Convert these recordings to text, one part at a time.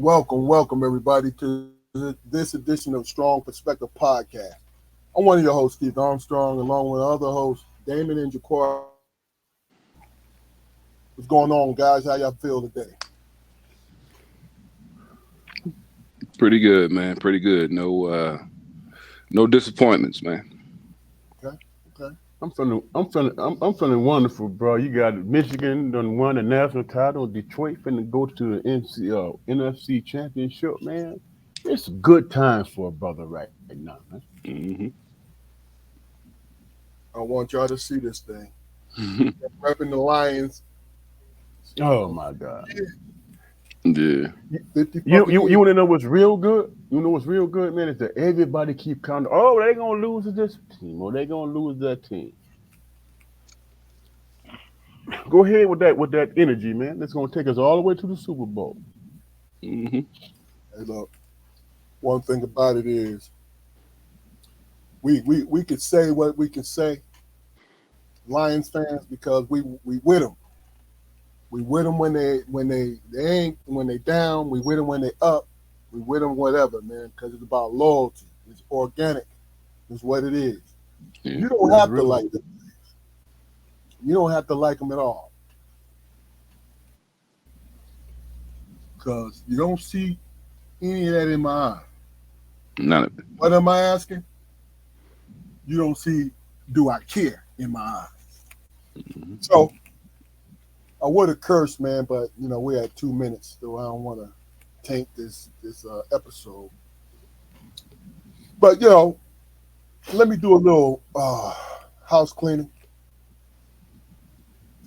welcome everybody to this edition of Strong Perspective Podcast. I'm one of your hosts, Steve Armstrong, along with other hosts, Damon and Jacquard. What's going on, guys? How y'all feel today? Pretty good, man. Pretty good. No disappointments, man. Okay, okay. I'm feeling wonderful, bro. You got Michigan done won the national title. Detroit finna go to the NFC Championship, man. It's a good time for a brother right now, man. Hmm. I want y'all to see this thing. Repping the Lions. Oh my God. Yeah. 50 You want to know what's real good? You know what's real good, man, is that everybody keep counting. Oh, they gonna lose to this team, or they gonna lose that team. Go ahead with that energy, man. That's gonna take us all the way to the Super Bowl. Hmm. Hey, look, one thing about it is we could say what we can say, Lions fans, because we with them. We with them when they ain't when they down. We with them when they up. We with them whatever, man, because it's about loyalty. It's organic. It's what it is. Yeah. You don't That's have to real. like them. You don't have to like them at all, because you don't see any of that in my eye. None of it. What am I asking? You don't see, do I care in my eyes? Hmm. So I would have cursed, man, but we're at 2 minutes, so I don't want to taint this episode. But let me do a little house cleaning,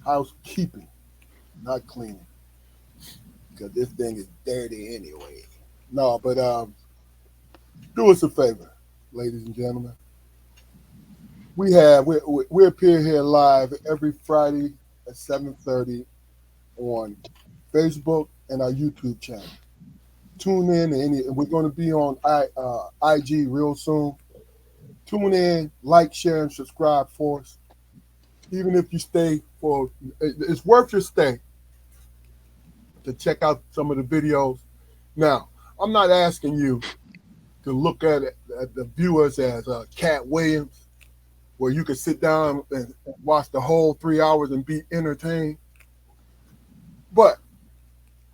housekeeping, not cleaning, because this thing is dirty anyway. No, but do us a favor, ladies and gentlemen. We appear here live every Friday at 7:30 on Facebook and our YouTube channel. Tune in, and we're going to be on IG real soon. Tune in, like, share, and subscribe for us. Even if you stay it's worth your stay to check out some of the videos. Now, I'm not asking you to look at the viewers as Cat Williams, where you can sit down and watch the whole 3 hours and be entertained. But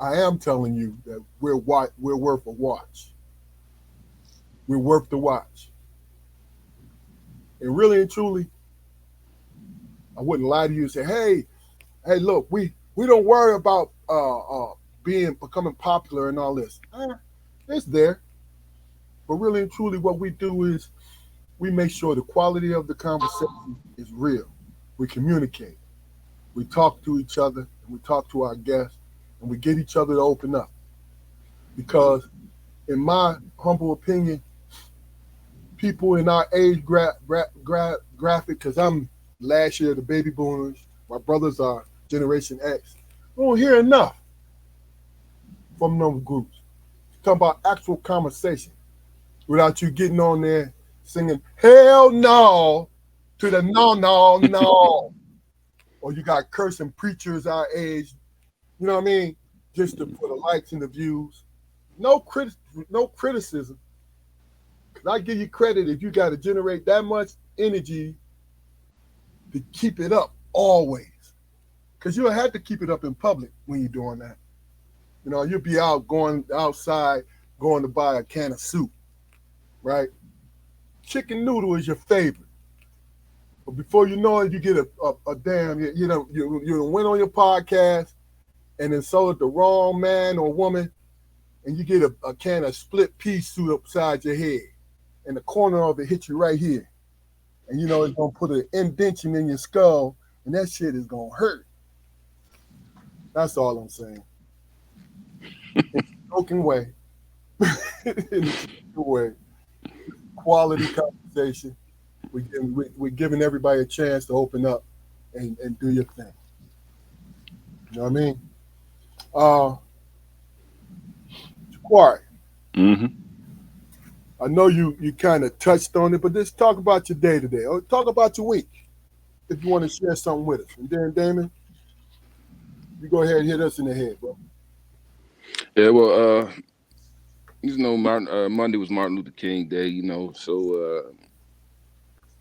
I am telling you that we're worth a watch. We're worth the watch. And really and truly, I wouldn't lie to you and say, hey, look, we don't worry about becoming popular and all this. It's there. But really and truly, what we do is we make sure the quality of the conversation is real. We communicate. We talk to each other, and we talk to our guests, and we get each other to open up. Because, in my humble opinion, people in our age graphic, because I'm last year the baby boomers, my brothers are Generation X. We don't hear enough from those groups. Talking about actual conversation without you getting on there singing "Hell no" to the no, or you got cursing preachers our age. You know what I mean? Just to put the likes and the views. No criticism. Cause I give you credit if you got to generate that much energy to keep it up always. Because you'll have to keep it up in public when you're doing that. You'll be going outside, going to buy a can of soup, right? Chicken noodle is your favorite. But before you know it, you get a damn, you went on your podcast and insulted the wrong man or woman, and you get a can of split pea soup upside your head, and the corner of it hit you right here. And it's going to put an indentation in your skull, and that shit is going to hurt. That's all I'm saying. In a joking way. In a joking way. Quality conversation. We're giving everybody a chance to open up and do your thing. You know what I mean? Jacquard, Hmm. I know you kind of touched on it, but let's talk about your day today. Or talk about your week, if you want to share something with us. And then, Damon, you go ahead and hit us in the head, bro. Yeah. Well, Monday was Martin Luther King Day. So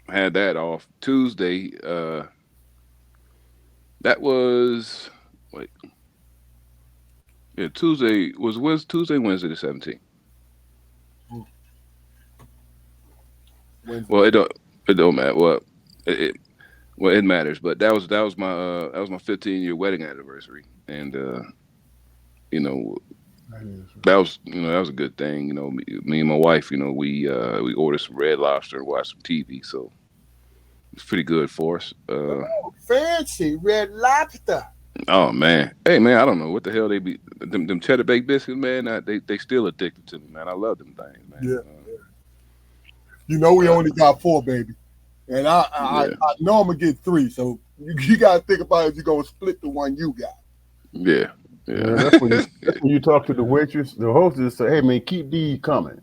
I had that off. Tuesday, that was wait, yeah, Tuesday was Tuesday, Wednesday the 17th. Wednesday. Well, it don't matter. Well, it matters. But that was my 15-year wedding anniversary, and you know that was a good thing. Me and my wife, we ordered some Red Lobster and watched some TV, so it's pretty good for us. Oh, fancy Red Lobster. Oh man, hey man, I don't know what the hell they be them cheddar baked biscuits, man. They still addicted to me, man. I love them things, man. Yeah. You know we Uh, only got 4, baby. And yeah, I know I'm gonna get 3, so you gotta think about if you're gonna split the one you got. yeah, Yeah, yeah. that's when you talk to the waitress, the hostess, say, "Hey man, keep these coming."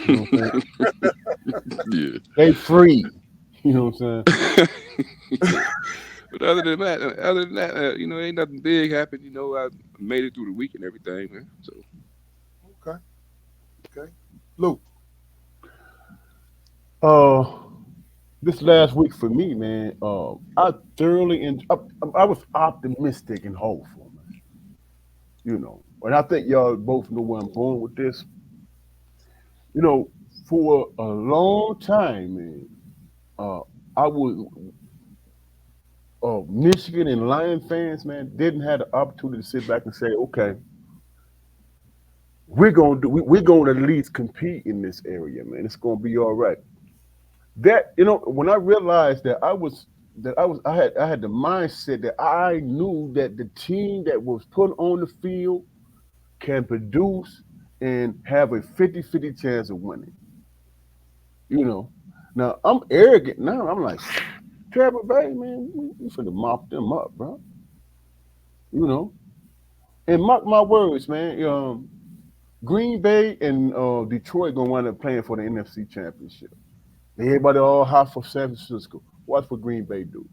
You know what I'm saying? Yeah. They free. You know what I'm saying? But other than that, ain't nothing big happened. I made it through the week and everything, man. So Okay, okay. Luke, Uh, this last week for me, man, I thoroughly I was optimistic and hopeful, man. And I think y'all both know where I'm going with this. You know, for a long time, man, uh, I was Michigan and Lion fans, man, didn't have the opportunity to sit back and say, okay, we're gonna at least compete in this area, man. It's gonna be all right. That when I realized I had the mindset that I knew that the team that was put on the field can produce and have a 50-50 chance of winning. You know. Now I'm arrogant now. I'm like, Tampa Bay, man, we finna mop them up, bro. You know. And mark my words, man. Green Bay and Detroit gonna wind up playing for the NFC Championship. Everybody all hot for San Francisco. Watch what Green Bay do.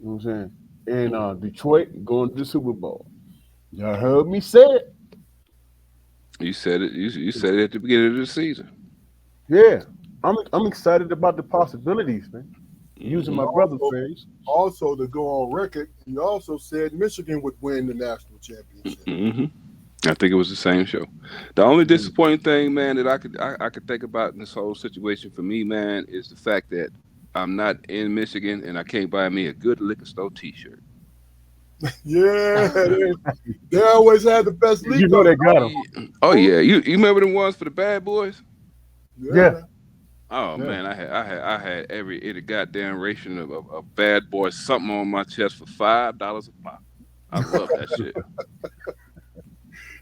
You know what I'm saying? And Detroit going to the Super Bowl. Y'all heard me say it. you said it. You said it at the beginning of the season. Yeah. I'm excited about the possibilities, man. Using Hmm my and brother also, phrase. also to go on record, you also said Michigan would win the national championship. hmm I think it was the same show. The only Mhm. disappointing thing, man, that I could think about in this whole situation for me, man, is the fact that I'm not in Michigan and I can't buy me a good liquor store T-shirt. Yeah, they always had the best You know liquor. they got him. Oh yeah, you remember them ones for the bad boys? Yeah, Yeah. man. Oh Yeah. man, I had every goddamn ration of bad boys something on my chest for $5 a pop. I love that shit.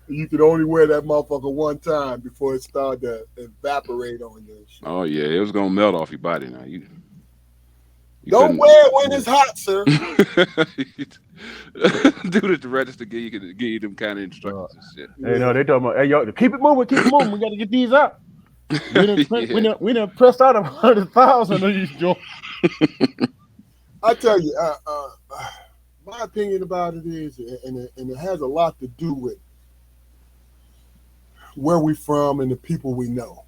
You could only wear that motherfucker one time before it started to evaporate on you and shit. Oh yeah, it was gonna melt off your body now. You Don't couldn't wear it when it's hot, sir. do it at the register. Give you them kind of Uh, instructions and shit. hey, Yeah. no, they talking about, hey, y'all, keep it moving, keep it moving. We got to get these out. Yeah. We done pressed out 100,000 of these joints. I tell you, my opinion about it is, and it has a lot to do with where we from and the people we know.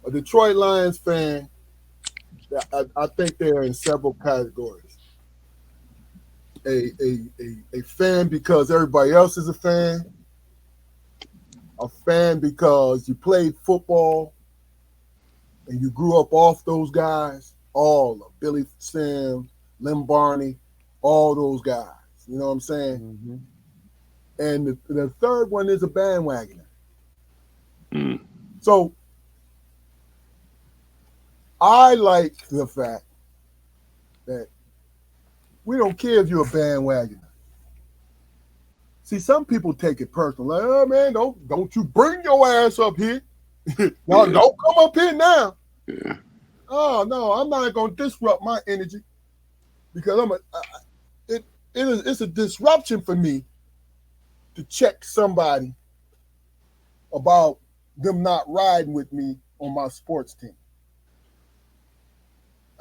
A Detroit Lions fan, I think they're in several categories. A fan because everybody else is a fan because you played football and you grew up off those guys, all of Billy Sims, Lynn Barney, all those guys. You know what I'm saying? Mm-hmm. And the third one is a bandwagoner. Mm. So I like the fact that we don't care if you're a bandwagoner. See, some people take it personal. Like, oh man, don't you bring your ass up here. No, Yeah. don't come up here now. Yeah. Oh no, I'm not gonna disrupt my energy because it's a disruption for me to check somebody about them not riding with me on my sports team.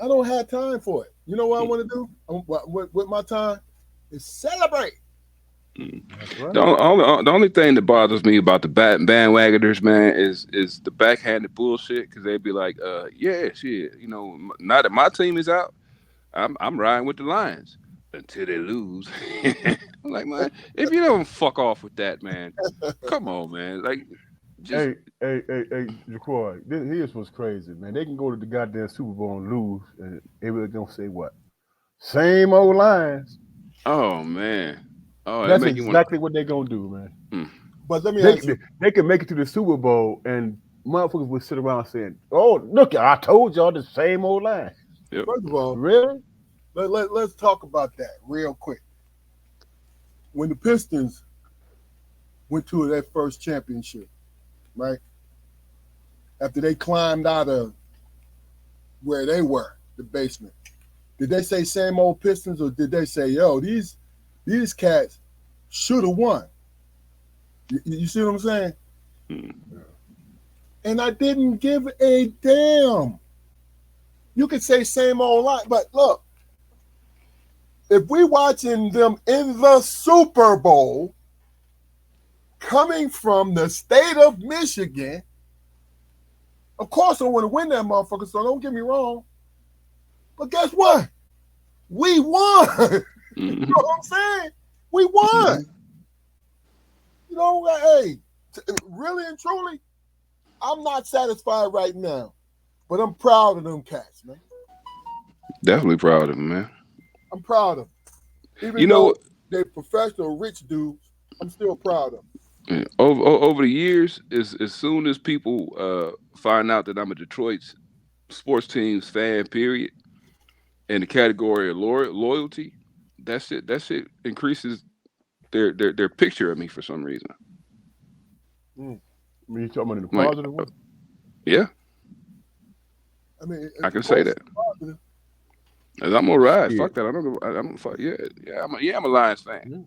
I don't have time for it. You know what I want to do with my time is celebrate. That's right. The only thing that bothers me about the bandwagoners, man, is the backhanded bullshit. Because they'd be like, yeah, shit, now that my team is out, I'm riding with the Lions until they lose. I'm like, man, if you don't fuck off with that, man, come on, man, like, just Hey, Jaquan, here's what's crazy, man. They can go to the goddamn Super Bowl and lose, and they really gonna say what? Same old lines. oh man, oh, that That's make you want. exactly what they're gonna do, man. Mm, But let me They, ask you. they can make it to the Super Bowl, and motherfuckers would sit around saying, "Oh, look, I told y'all the same old line." yep. First of all, Really? let's talk about that real quick. When the Pistons went to their first championship, right? After they climbed out of where they were, the basement, did they say same old Pistons, or did they say, yo, these cats should have won? You see what I'm saying? Mm. And I didn't give a damn. You could say same old line, but look, if we watching them in the Super Bowl, coming from the state of Michigan, of course I want to win that motherfucker, so don't get me wrong. But guess what? We won. You know what I'm saying? We won. You know, hey, really and truly, I'm not satisfied right now, but I'm proud of them cats, man. Definitely proud of him, man. I'm proud of them. Even You know, though they're professional, rich dudes, I'm still proud of them. yeah, over the years, as soon as people find out that I'm a Detroit sports team's fan, period, in the category of loyalty, that shit increases their picture of me for some reason. Mm. I mean, you talking about in a Like, positive way? yeah, I mean, I can say that. positive. And I'm gonna ride. Yeah. Fuck that. I don't. I'm fuck. Yeah, I'm a Lions fan. Yeah.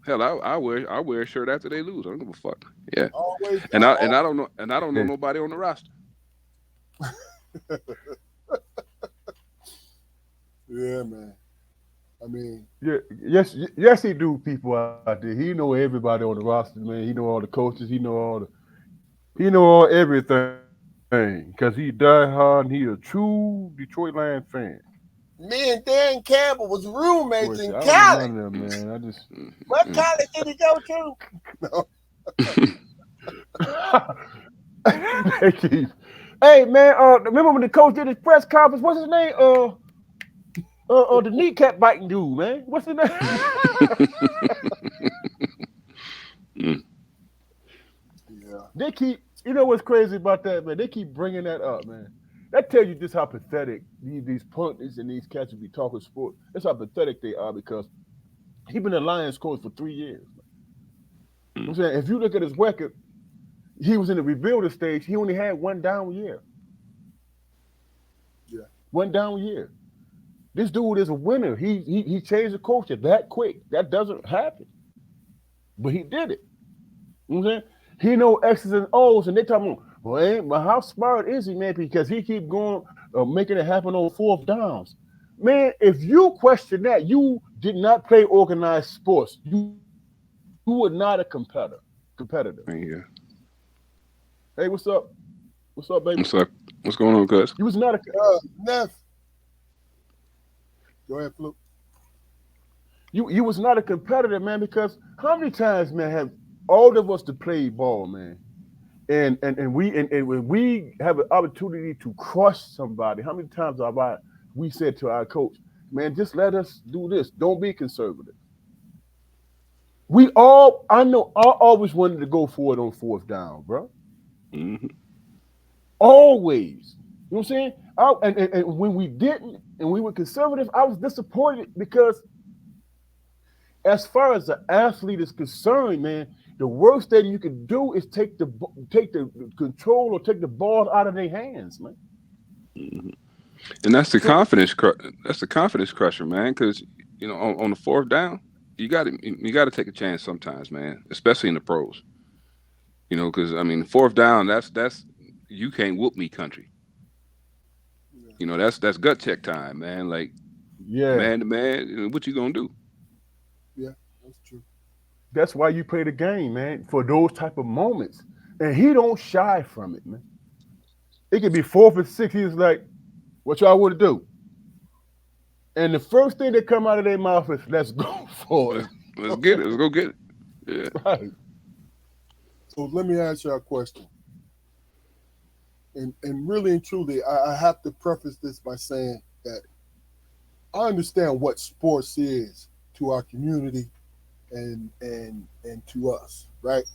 Hell, I wear a shirt after they lose. I don't give a fuck. Yeah, Always, and I don't know Yeah. nobody on the roster. yeah, man. I mean, Yeah, yes, he do. People out there, he know everybody on the roster, man. He know all the coaches. He know everything because he die hard and he a true Detroit Lions fan. me and Dan Campbell was roommates Boy, in I don't know college. none of them, man. I just What college did he go to? They keep- Hey man, remember when the coach did his press conference? What's his name? The kneecap biting dude, man. What's his name? Yeah. They keep, you know what's crazy about that, man? They keep bringing that up, man. That tells you just how pathetic these punks and these cats who be talking sport. That's how pathetic they are because he been a Lions coach for 3 years. You know what I'm saying, if you look at his record, he was in the rebuilding stage. He only had one down year. Yeah. One down year. This dude is a winner. He changed the culture that quick. That doesn't happen. But he did it. You know what I'm saying? He know X's and O's, and they talking about, well, how smart is he, man? Because he keep going, making it happen on fourth downs. Man, if you question that, you did not play organized sports. You were not a competitor. Yeah. Hey, what's up? What's up, baby? What's up? What's going on, cuz? You was not a Neff. Go ahead, Fluke. you was not a competitor, man. Because how many times, man, have all of us to play ball, man, and when we have an opportunity to crush somebody, how many times have we said to our coach, man, just let us do this. Don't be conservative. I always wanted to go for it on fourth down, bro. Mm-hmm. Always. You know what I'm saying? And when we didn't and we were conservative, I was disappointed because as far as the athlete is concerned, man, the worst thing you can do is take the control or take the ball out of their hands, man. Mm-hmm. And that's the confidence crusher, man. Because on the fourth down, you got to take a chance sometimes, man. Especially in the pros. Because fourth down, that's you can't whoop me, country. That's gut check time, man. Like, Yeah. man to man, what you gonna do? Yeah, that's true. That's why you play the game, man, for those type of moments. And he don't shy from it, man. It could be 4th and 6. He's like, what y'all want to do? And the first thing that come out of their mouth is, let's go for it. Let's get it. Let's go get it. Yeah. Right. So let me ask you a question. And really and truly, I have to preface this by saying that I understand what sports is to our community and to us, right?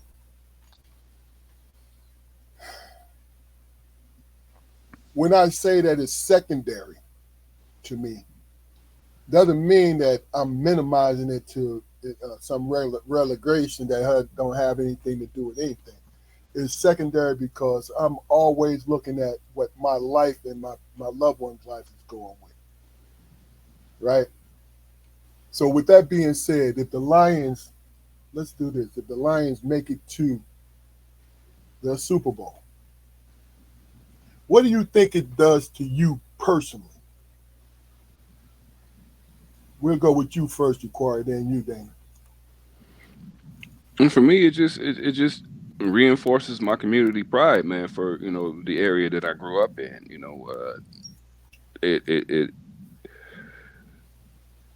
When I say that it's secondary to me, doesn't mean that I'm minimizing it to some relegation that don't have anything to do with anything. It's secondary because I'm always looking at what my life and my loved one's life is going with, right? So with that being said, if the Lions, let's do this, if the Lions make it to the Super Bowl, what do you think it does to you personally? We'll go with you first, Corey, then you, Dana. And for me, it just reinforces my community pride, man. For the area that I grew up in. It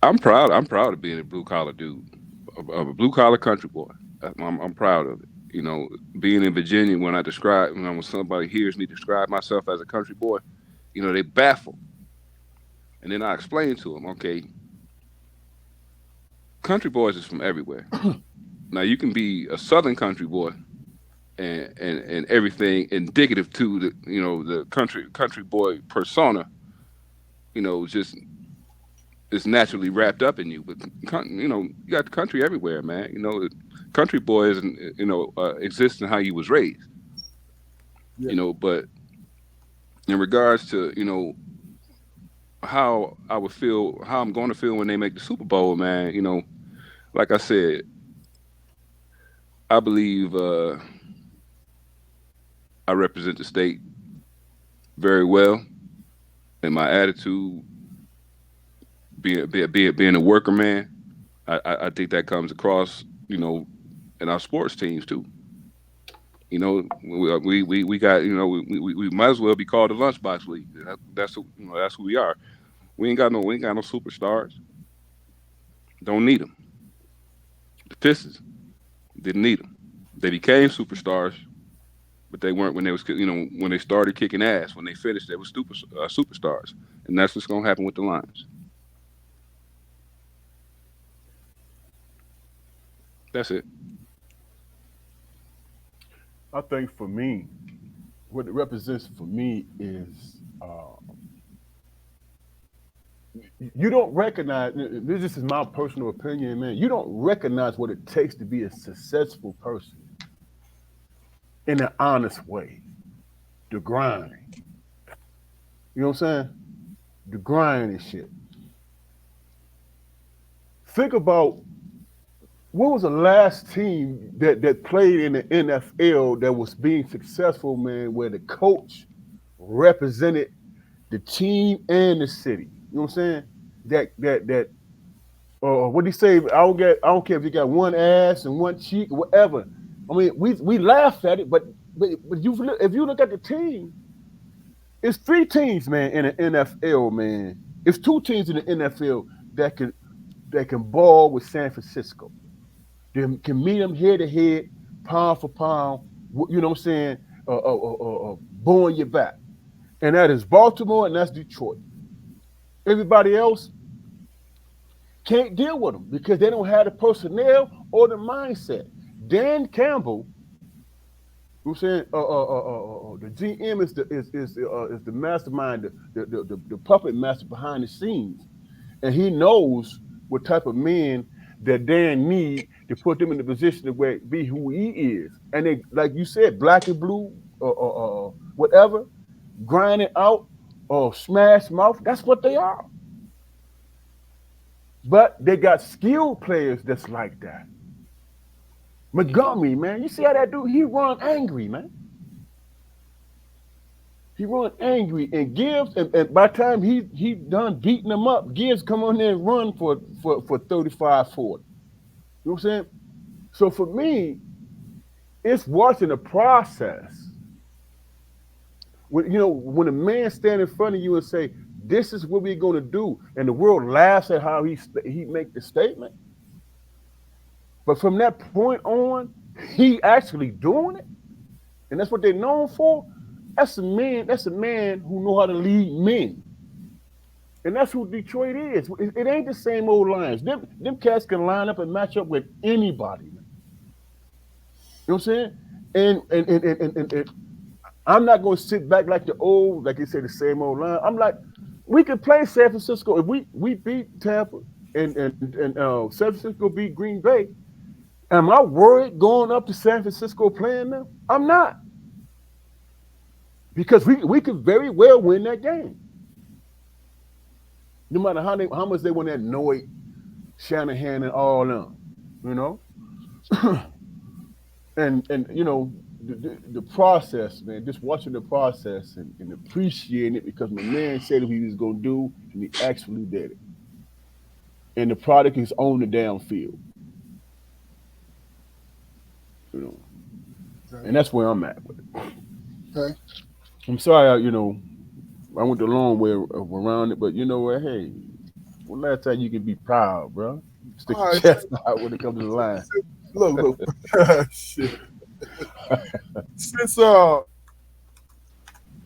I'm proud. I'm proud of being a blue collar dude, a blue collar country boy. I'm proud of it. Being in Virginia, when somebody hears me describe myself as a country boy, they baffle. And then I explain to them, okay, country boys is from everywhere. Now you can be a southern country boy and everything indicative to the country boy persona, just it's naturally wrapped up in you. But you got the country everywhere, man. Country boys exist in how you was raised. Yeah. But in regards to how I would feel, how I'm going to feel when they make the Super Bowl, man. Like I said, I believe I represent the state very well, and my attitude, being a worker man, I think that comes across, in our sports teams too. We got, we might as well be called the Lunchbox League. That's who we are. We ain't got no superstars. Don't need them. The Pistons didn't need them. They became superstars, but they weren't when they was when they started kicking ass. When they finished, they were superstars, and that's what's gonna happen with the Lions. That's it. I think for me, what it represents for me is you don't recognize. This is my personal opinion, man. You don't recognize what it takes to be a successful person in an honest way. The grind. You know what I'm saying? The grind and shit. Think about what was the last team that played in the NFL that was being successful, man, where the coach represented the team and the city. You know what I'm saying? What do you say? I don't care if you got one ass and one cheek or whatever. I mean, we laugh at it, but if you look at the team, it's 3 teams, man, in the NFL, man. It's 2 teams in the NFL that can ball with San Francisco. They can meet them head to head, pound for pound. You know what I'm saying? Blowing your back, and that is Baltimore and that's Detroit. Everybody else can't deal with them because they don't have the personnel or the mindset. Dan Campbell, you know what I'm saying, the GM is the mastermind, the puppet master behind the scenes, and he knows what type of men that Dan need to put them in the position to be who he is. And they, like you said, black and blue, whatever, grind it out or smash mouth. That's what they are. But they got skilled players that's like that. Montgomery, man, you see how that dude, he run angry, man. He run angry and Gibbs, and by the time he done beating them up, Gibbs come on there and run for 35, 40. You know what I'm saying? So for me, it's watching the process. When a man stand in front of you and say, "This is what we're going to do," and the world laughs at how he make the statement, but from that point on, he actually doing it, and that's what they're known for. That's a man. That's a man who know how to lead men, and that's who Detroit is. It ain't the same old Lions. Them cats can line up and match up with anybody. Man. You know what I'm saying? And I'm not going to sit back like the old, like you say, the same old line. I'm like, we could play San Francisco if we beat Tampa and San Francisco beat Green Bay. Am I worried going up to San Francisco playing them? I'm not, because we could very well win that game, no matter how much they want to annoy Shanahan and all them, you know. and the process, man, just watching the process and appreciating it, because my man said what he was going to do, and he actually did it. And the product is on the damn field. Okay. And that's where I'm at with it. Okay. I'm sorry, I went the long way around it, but you know what? Hey, one last time you can be proud, bro. Stick your chest out when it comes to the line. Look. Shit. Since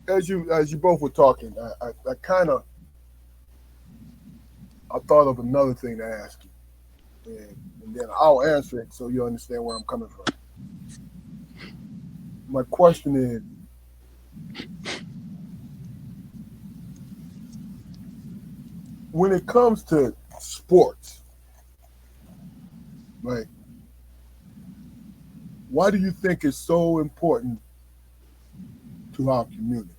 as you both were talking, I thought of another thing to ask you, and then I'll answer it so you understand where I'm coming from. My question is, when it comes to sports, right? Why do you think it's so important to our community?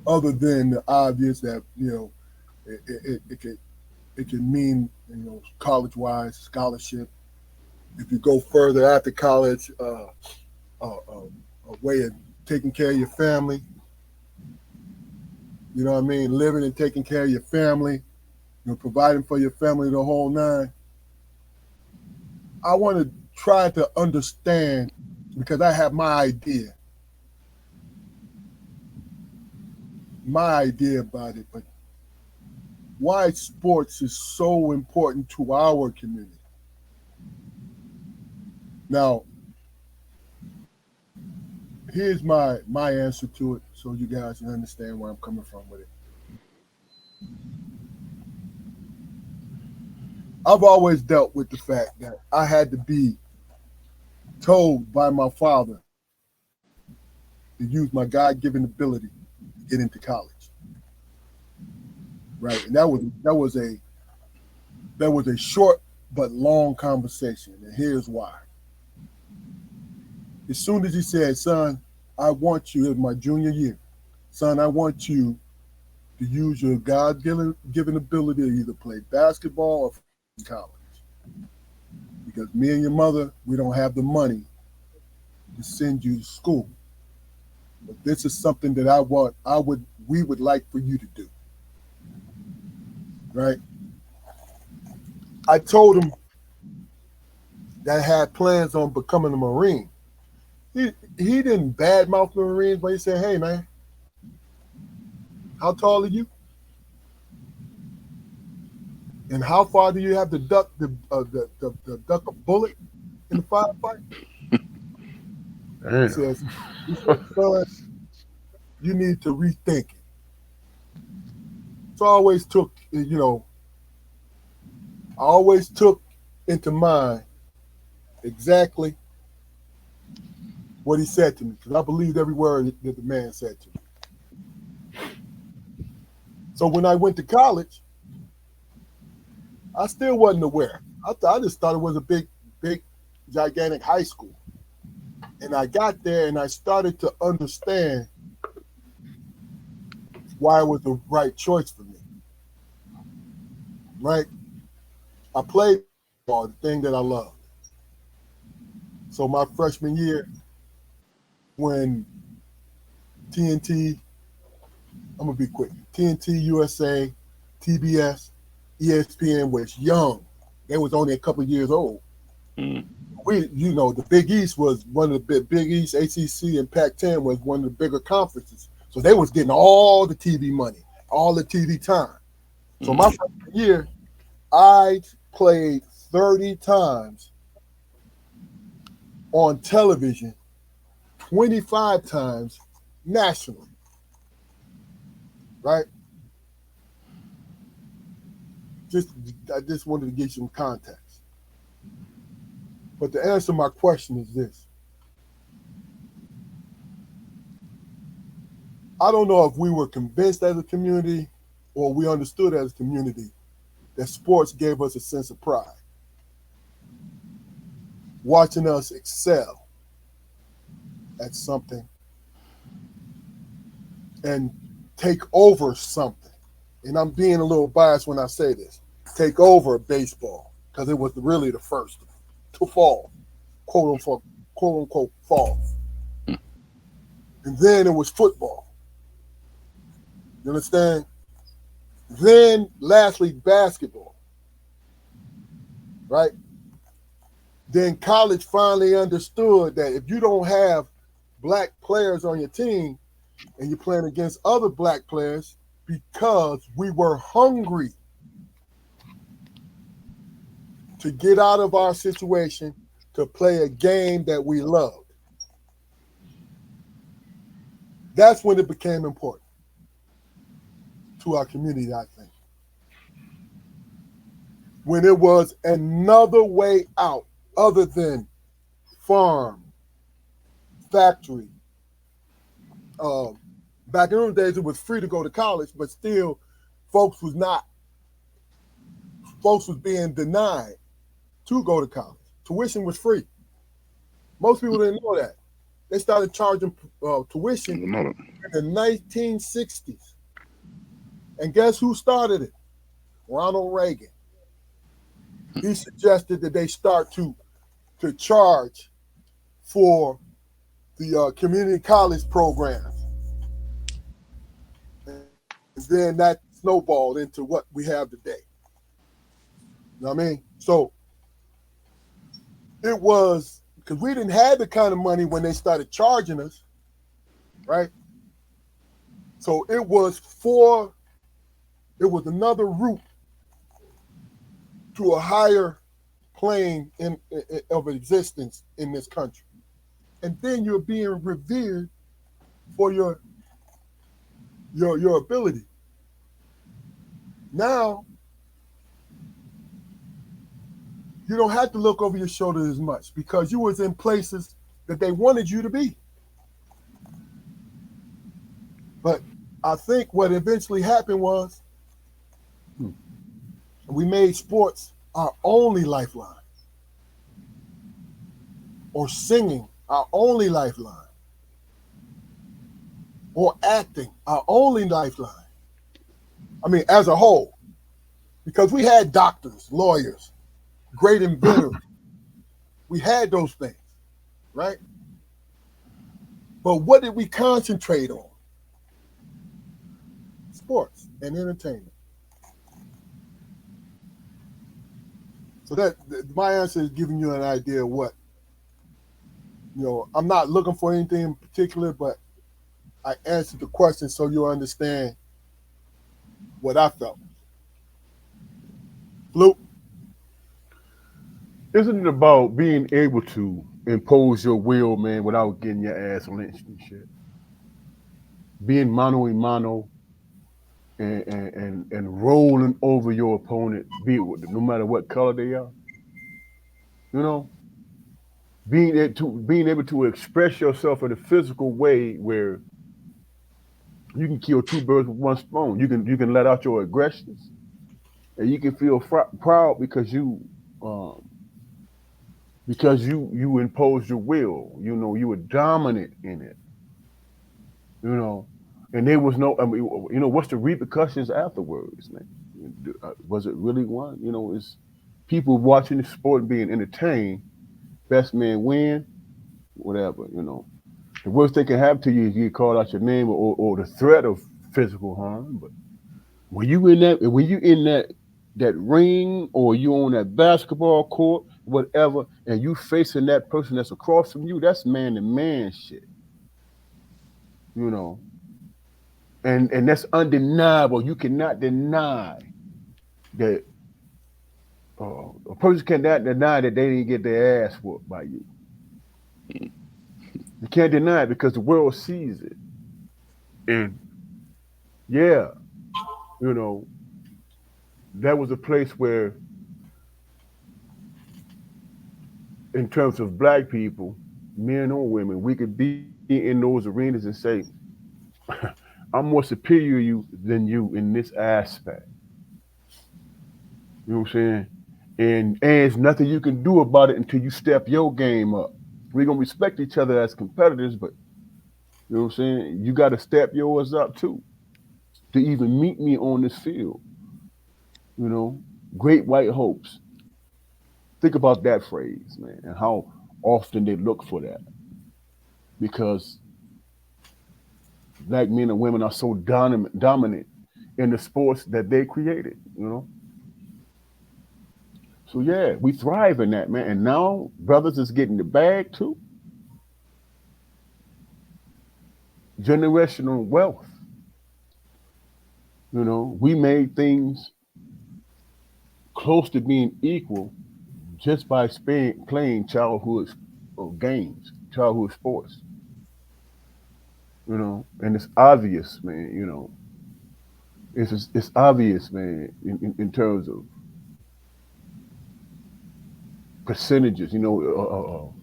Other than the obvious that it can mean college-wise scholarship. If you go further after college, a way of taking care of your family. You know what I mean? Living and taking care of your family, providing for your family the whole nine. I want to try to understand, because I have my idea about it, but why sports is so important to our community. Now, here's my answer to it, so you guys can understand where I'm coming from with it. I've always dealt with the fact that I had to be told by my father to use my God-given ability to get into college. Right, and that was a short but long conversation, and here's why. As soon as he said, "Son, I want you," in my junior year, "Son, I want you to use your God-given ability to either play basketball or in college, because me and your mother, we don't have the money to send you to school. But this is something that we would like for you to do." Right? I told him that I had plans on becoming a Marine. He didn't badmouth the Marines, but he said, "Hey, man, how tall are you? And how far do you have to duck duck a bullet in the firefight?" He says, "Son, you need to rethink it." So I always took into mind exactly what he said to me, because I believed every word that the man said to me. So when I went to college, I still wasn't aware. I just thought it was a big, gigantic high school. And I got there and I started to understand why it was the right choice for me. Right? I played ball, the thing that I loved. So my freshman year, when TNT, I'm gonna be quick, TNT, USA, TBS, ESPN was young. They was only a couple of years old. Mm. The Big East was one of the Big East, ACC, and Pac-10 was one of the bigger conferences. So they was getting all the TV money, all the TV time. So my freshman year, I played 30 times on television, 25 times nationally, right? I just wanted to give you some context. But to answer my question is this. I don't know if we were convinced as a community or we understood as a community that sports gave us a sense of pride. Watching us excel at something and take over something. And I'm being a little biased when I say this. Take over baseball, because it was really the first to fall, quote unquote fall. And then it was football. You understand? Then lastly, basketball. Right? Then college finally understood that if you don't have black players on your team and you're playing against other black players, because we were hungry to get out of our situation to play a game that we loved. That's when it became important to our community, I think. When it was another way out other than farm, factory. Back in those days, it was free to go to college, but still folks was being denied to go to college. Tuition was free. Most people didn't know that. They started charging tuition in the 1960s. And guess who started it? Ronald Reagan. He suggested that they start to charge for the community college programs. And then that snowballed into what we have today. You know what I mean? So it was, because we didn't have the kind of money when they started charging us, right? So it was another route to a higher plane of existence in this country. And then you're being revered for your ability. Now, you don't have to look over your shoulder as much because you was in places that they wanted you to be. But I think what eventually happened was we made sports our only lifeline, or singing our only lifeline, or acting our only lifeline. I mean, as a whole, because we had doctors, lawyers, great inventors. We had those things, right? But what did we concentrate on? Sports and entertainment. So that my answer is giving you an idea of what, I'm not looking for anything in particular, but I answered the question so you'll understand what I felt. Luke? Isn't it about being able to impose your will, man, without getting your ass lynched and shit? Being mano a mano and rolling over your opponent, no matter what color they are. Being able to express yourself in a physical way where you can kill two birds with one stone. You can let out your aggressions, and you can feel proud because you imposed your will. You were dominant in it. And there was no. What's the repercussions afterwards, man? Was it really one? It's people watching the sport and being entertained. Best man win, whatever. The worst they can happen to you is you get called out your name or the threat of physical harm. But when you in that ring or you on that basketball court whatever, and you facing that person that's across from you, that's man to man shit, you know. And that's undeniable. You cannot deny that a person cannot deny that they didn't get their ass whooped by you. You can't deny it because the world sees it. And yeah, you know, that was a place where, in terms of black people, men or women, we could be in those arenas and say, I'm more superior than you in this aspect. You know what I'm saying? And there's nothing you can do about it until you step your game up. We're gonna respect each other as competitors, but you know what I'm saying? You gotta step yours up too to even meet me on this field. You know, great white hopes. Think about that phrase, man, and how often they look for that. Because black men and women are so dominant in the sports that they created, you know. So yeah, we thrive in that, man. And now brothers is getting the bag too. Generational wealth. You know, we made things close to being equal just by playing childhood games, childhood sports. You know, and it's obvious, man. You know, it's obvious, man, in terms of percentages. You know,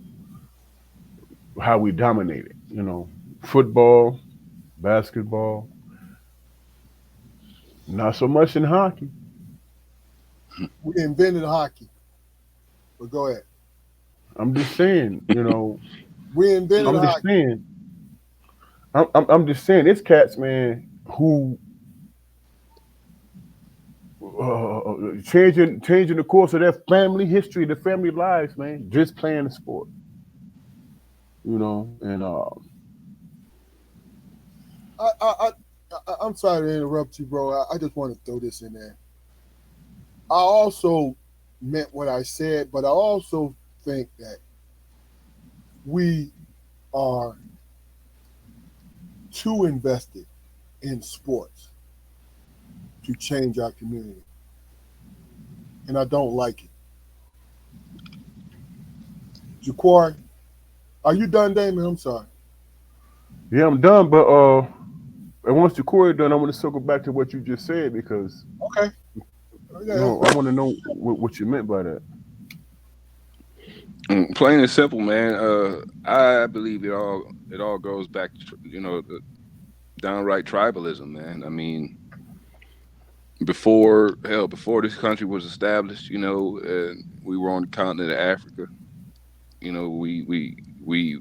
how we dominated. You know, football, basketball, not so much in hockey. We invented hockey. But go ahead. I'm just saying, you know. We invented I'm just hockey. saying. I'm just saying, it's cats, man, who changing the course of their family history, their family lives, man, just playing the sport. You know, and I'm sorry to interrupt you, bro. I just want to throw this in there. I also meant what I said, but I also think that we are too invested in sports to change our community. And I don't like it. Jaquari, are you done, Damon? I'm sorry. yeah, I'm done, but and once the Corey done, I want to circle back to what you just said because Okay. you know, I want to know what you meant by that. Plain and simple, man. I believe it all goes back to, you know, the downright tribalism, man. I mean, before this country was established, you know, we were on the continent of Africa. You know, we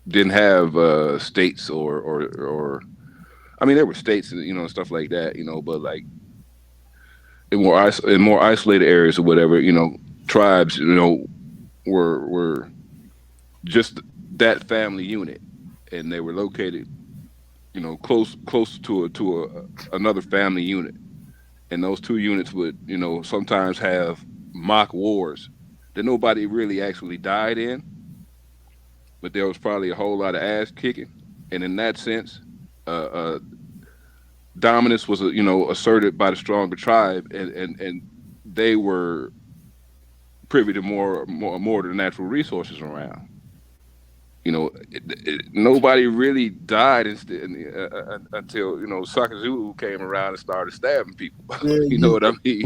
didn't have states or I mean, there were states, you know, and stuff like that, you know, but like in more isolated areas or whatever, you know, tribes, you know, were just that family unit, and they were located, you know, close to another family unit, and those two units would, you know, sometimes have mock wars that nobody really actually died in, but there was probably a whole lot of ass kicking, and in that sense, uh, dominance was, you know, asserted by the stronger tribe, and they were privy to more of the natural resources around. You know, nobody really died until, you know, Sakazulu came around and started stabbing people. Yeah, You know what I mean?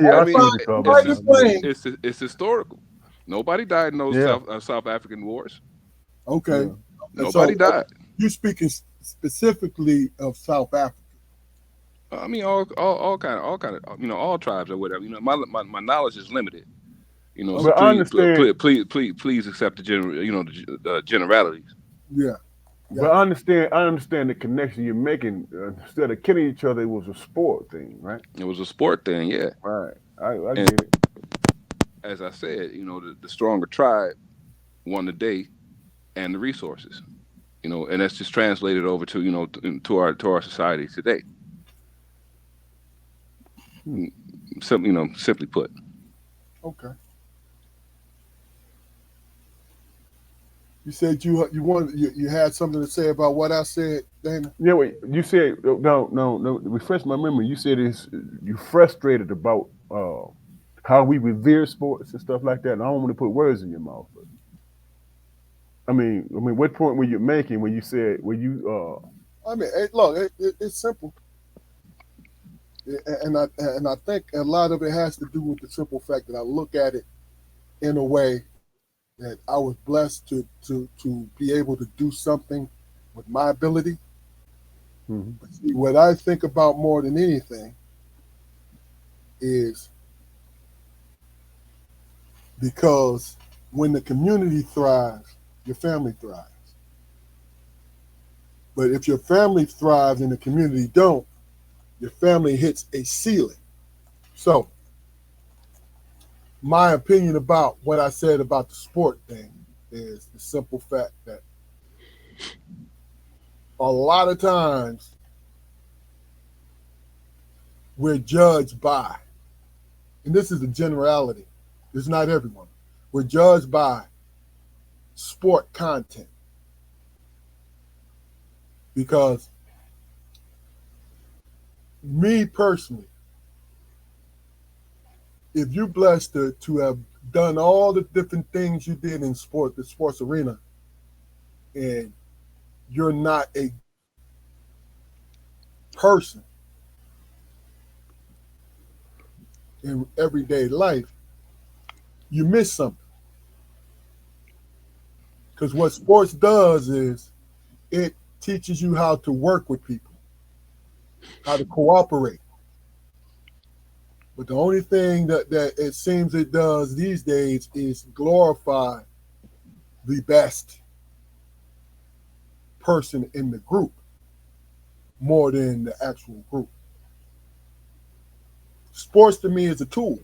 Yeah, I I mean, see what you're talking about. it's historical. Nobody died in those Yeah, South African wars. Okay. yeah. And so Nobody died. you're speaking specifically of South Africa. I mean, all kind of, you know, all tribes or whatever. You know, my knowledge is limited. You know, so But I understand. please accept the generalities. Yeah. But I understand the connection you're making. Instead of killing each other, it was a sport thing, right? It was a sport thing, yeah. Right. I And get it. as I said, you know, the stronger tribe won the day and the resources. You know, and that's just translated over to, you know, to our society today. Hmm. You know, simply put. Okay. You said you had something to say about what I said, Dana. Yeah, wait. You said no. Refresh my memory. You said you frustrated about how we revere sports and stuff like that. And I don't want to put words in your mouth. But, what point were you making when you said I mean, hey, look, it's simple, and I think a lot of it has to do with the simple fact that I look at it in a way that I was blessed to be able to do something with my ability. mm-hmm. But see, what I think about more than anything is because when the community thrives, your family thrives. But if your family thrives and the community don't, your family hits a ceiling. So my opinion about what I said about the sport thing is the simple fact that a lot of times we're judged by, and this is a generality, it's not everyone, we're judged by sport content. Because me personally, if you're blessed to have done all the different things you did in sport, the sports arena, and you're not a person in everyday life, you miss something. Because what sports does is it teaches you how to work with people, how to cooperate. But the only thing that it seems it does these days is glorify the best person in the group more than the actual group. Sports to me is a tool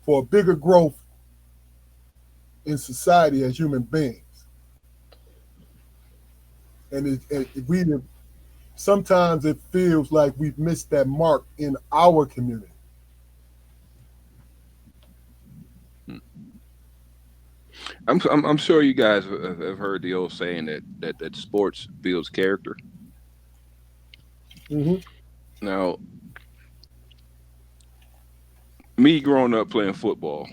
for a bigger growth in society as human beings. And sometimes it feels like we've missed that mark in our community. I'm sure you guys have heard the old saying that sports builds character. Mm-hmm. Now, me growing up playing football,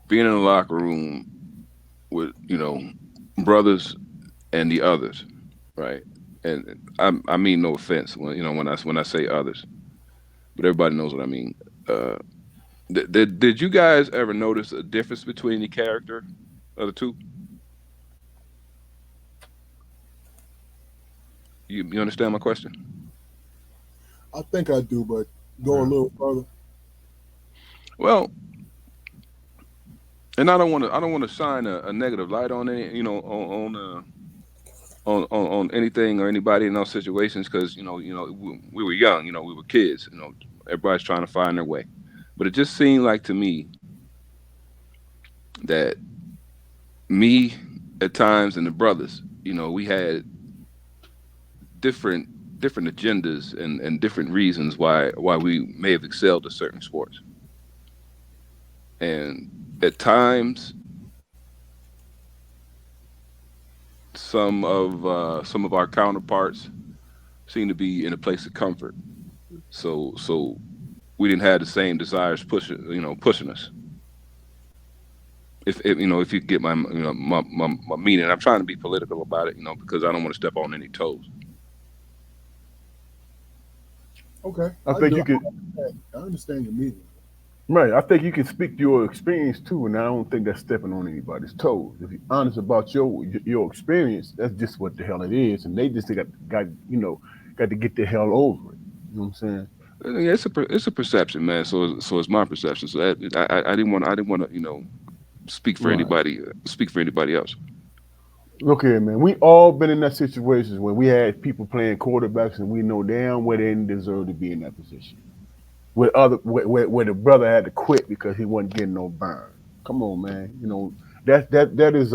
being in the locker room with brothers and the others, right? And I mean no offense when I say others, but everybody knows what I mean. Did you guys ever notice a difference between the character of the two? You understand my question? I think I do, but go a little further. Well, and I don't want to shine a negative light on any on anything or anybody in those situations because we were young, we were kids, everybody's trying to find their way, but it just seemed like to me that me at times and the brothers, we had different agendas and different reasons why we may have excelled at certain sports, and at times some of our counterparts seem to be in a place of comfort, so we didn't have the same desires pushing us. If you get my my meaning. I'm trying to be political about it, because I don't want to step on any toes. Okay. I think you could. I understand your meaning. Right. I think you can speak to your experience too, and I don't think that's stepping on anybody's toes. If you're honest about your experience, that's just what the hell it is, and they just got to get the hell over it. You know what I'm saying? Yeah, it's a perception, man. So it's my perception. So I didn't want to speak for Right. anybody else. Look here, man. We all been in that situations where we had people playing quarterbacks, and we know damn well they didn't deserve to be in that position. Where the brother had to quit because he wasn't getting no burn. Come on, man. That is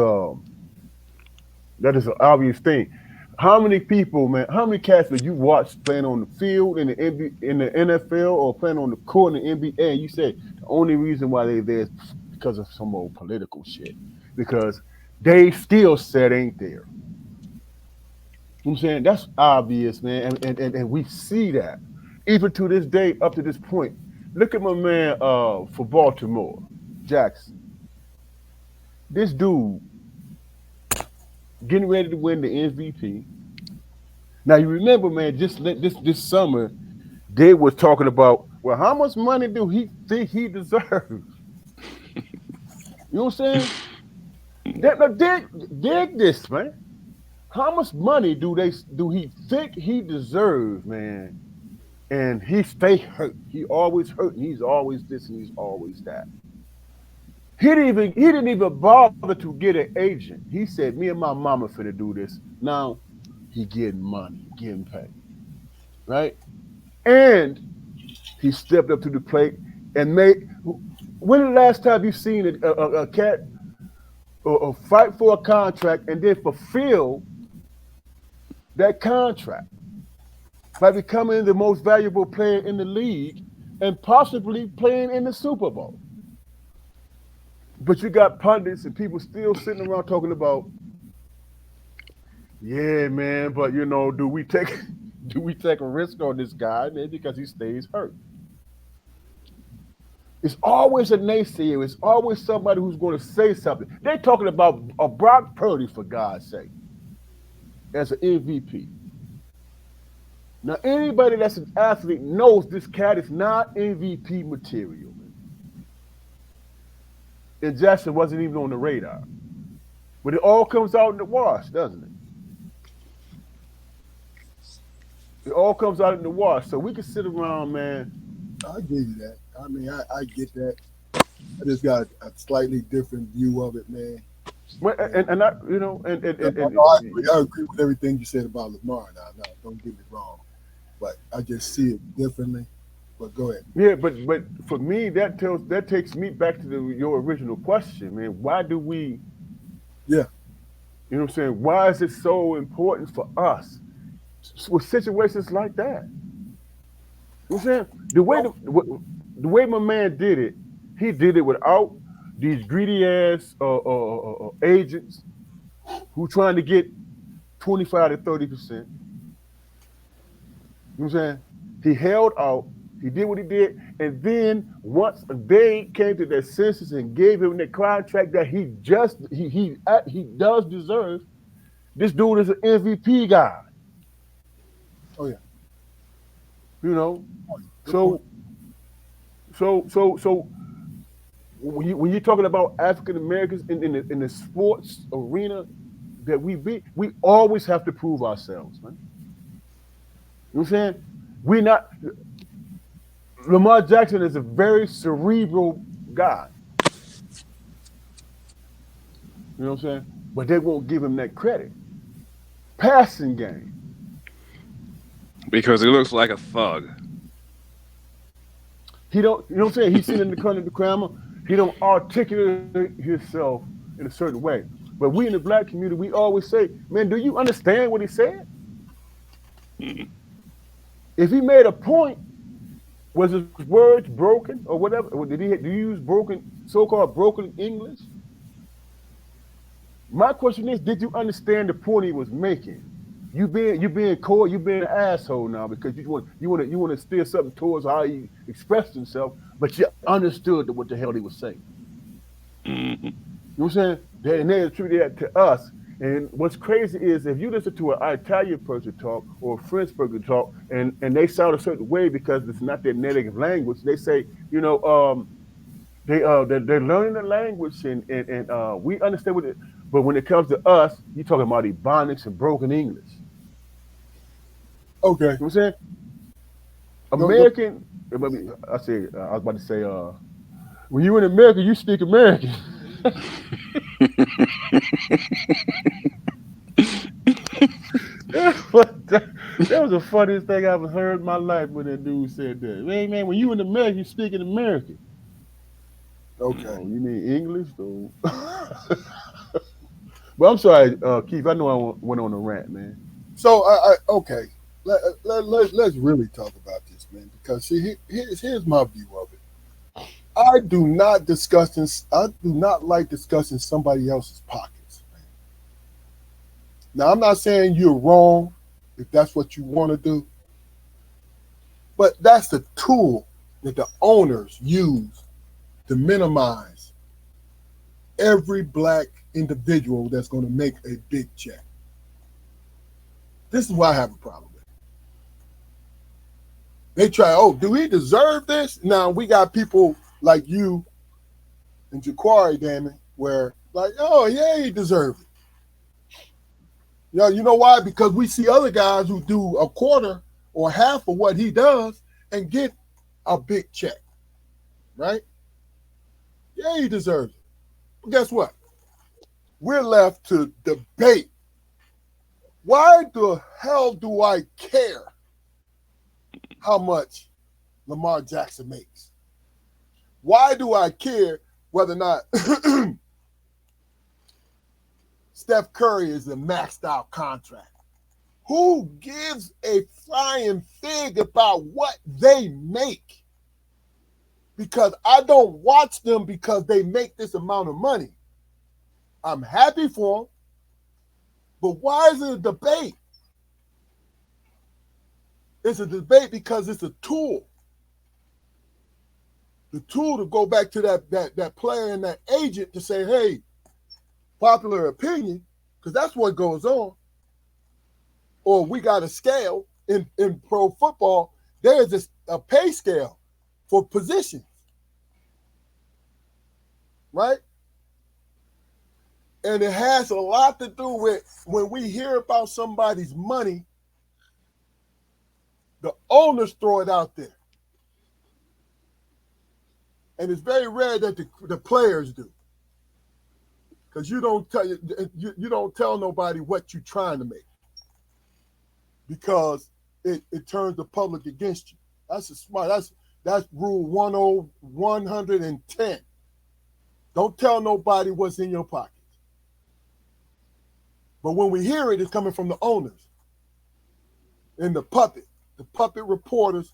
an obvious thing. How many people, man? How many cats that you watch playing on the field in the NFL or playing on the court in the NBA? And you say the only reason why they're there is because of some old political shit. Because they skill set ain't there. You know what I'm saying? That's obvious, man. And we see that. Even to this day, up to this point. Look at my man for Baltimore, Jackson. This dude getting ready to win the MVP. Now you remember, man, just this summer, they was talking about, well, how much money do he think he deserves? You know what I'm saying? Dig this, man. How much money do he think he deserves, man? And he stay hurt. He always hurt. And he's always this and he's always that. He didn't even bother to get an agent. He said, "Me and my mama finna do this." Now he getting money, getting paid, right? And he stepped up to the plate and made. When the last time you seen a cat or fight for a contract and then fulfill that contract by becoming the most valuable player in the league and possibly playing in the Super Bowl? But you got pundits and people still sitting around talking about, yeah, man, but you know, do we take a risk on this guy, man, because he stays hurt? It's always a naysayer. It's always somebody who's going to say something. They're talking about a Brock Purdy, for God's sake, as an MVP. Now, anybody that's an athlete knows this cat is not MVP material. And Jackson wasn't even on the radar. But it all comes out in the wash, doesn't it? It all comes out in the wash. So we can sit around, man. I give you that. I mean, I get that. I just got a slightly different view of it, man. And I, you know, I agree with everything you said about Lamar. Now, don't get me wrong, but I just see it differently. But go ahead. Yeah, but for me, that takes me back to your original question, man. Why do we? Yeah. You know what I'm saying? Why is it so important for us with situations like that? You know what I'm saying? The way my man did it, he did it without these greedy ass agents who trying to get 25 to 30%. You know what I'm saying? He held out. He did what he did, and then once they came to their senses and gave him the contract that he does deserve, this dude is an MVP guy. Oh yeah. You know, so when you're talking about African Americans in the sports arena that we always have to prove ourselves, man. You know what I'm saying? We're not. Lamar Jackson is a very cerebral guy. You know what I'm saying? But they won't give him that credit. Passing game. Because he looks like a thug. He don't, you know what I'm saying? He's sitting in the corner of the camera. He don't articulate himself in a certain way. But we in the black community, we always say, man, do you understand what he said? Mm-hmm. If he made a point, was his words broken or whatever? Or did he use so-called broken English? My question is, did you understand the point he was making? You being coy, you being an asshole now because you want to steer something towards how he expressed himself, but you understood what the hell he was saying. Mm-hmm. You know what I'm saying? And they attribute that to us. And what's crazy is if you listen to an Italian person talk or a French person talk, and they sound a certain way because it's not their native language, they say, you know, they're learning the language and we understand what it. But when it comes to us, you're talking about Ebonics and broken English. Okay. You know what I'm saying? American. I was about to say, when you in America, you speak American. That was the funniest thing I ever heard in my life when that dude said that. Man, when you in America, you speaking American. Okay. Oh, you mean English, though? But I'm sorry, Keith. I know I went on a rant, man. So okay, let's really talk about this, man. Because see, here's my view of it. I do not like discussing somebody else's pockets. Man. Now I'm not saying you're wrong if that's what you want to do, but that's the tool that the owners use to minimize every black individual that's going to make a big check. This is why I have a problem with it. They try, oh, do he deserve this? Now we got people like you and Jaquari, damn it, where like, oh yeah, he deserves it. You know why? Because we see other guys who do a quarter or half of what he does and get a big check, right? Yeah, he deserves it. But guess what? We're left to debate. Why the hell do I care how much Lamar Jackson makes? Why do I care whether or not Steph Curry is a maxed out contract? Who gives a flying fig about what they make? Because I don't watch them because they make this amount of money. I'm happy for them, but why is it a debate? It's a debate because it's a tool. The tool to go back to that player and that agent to say, hey, popular opinion, because that's what goes on. Or we got a scale in pro football. There's a pay scale for positions, right? And it has a lot to do with when we hear about somebody's money, the owners throw it out there. And it's very rare that the players do. Because you don't tell nobody what you're trying to make. Because it turns the public against you. That's rule 110. Don't tell nobody what's in your pocket. But when we hear it, it's coming from the owners and the puppet reporters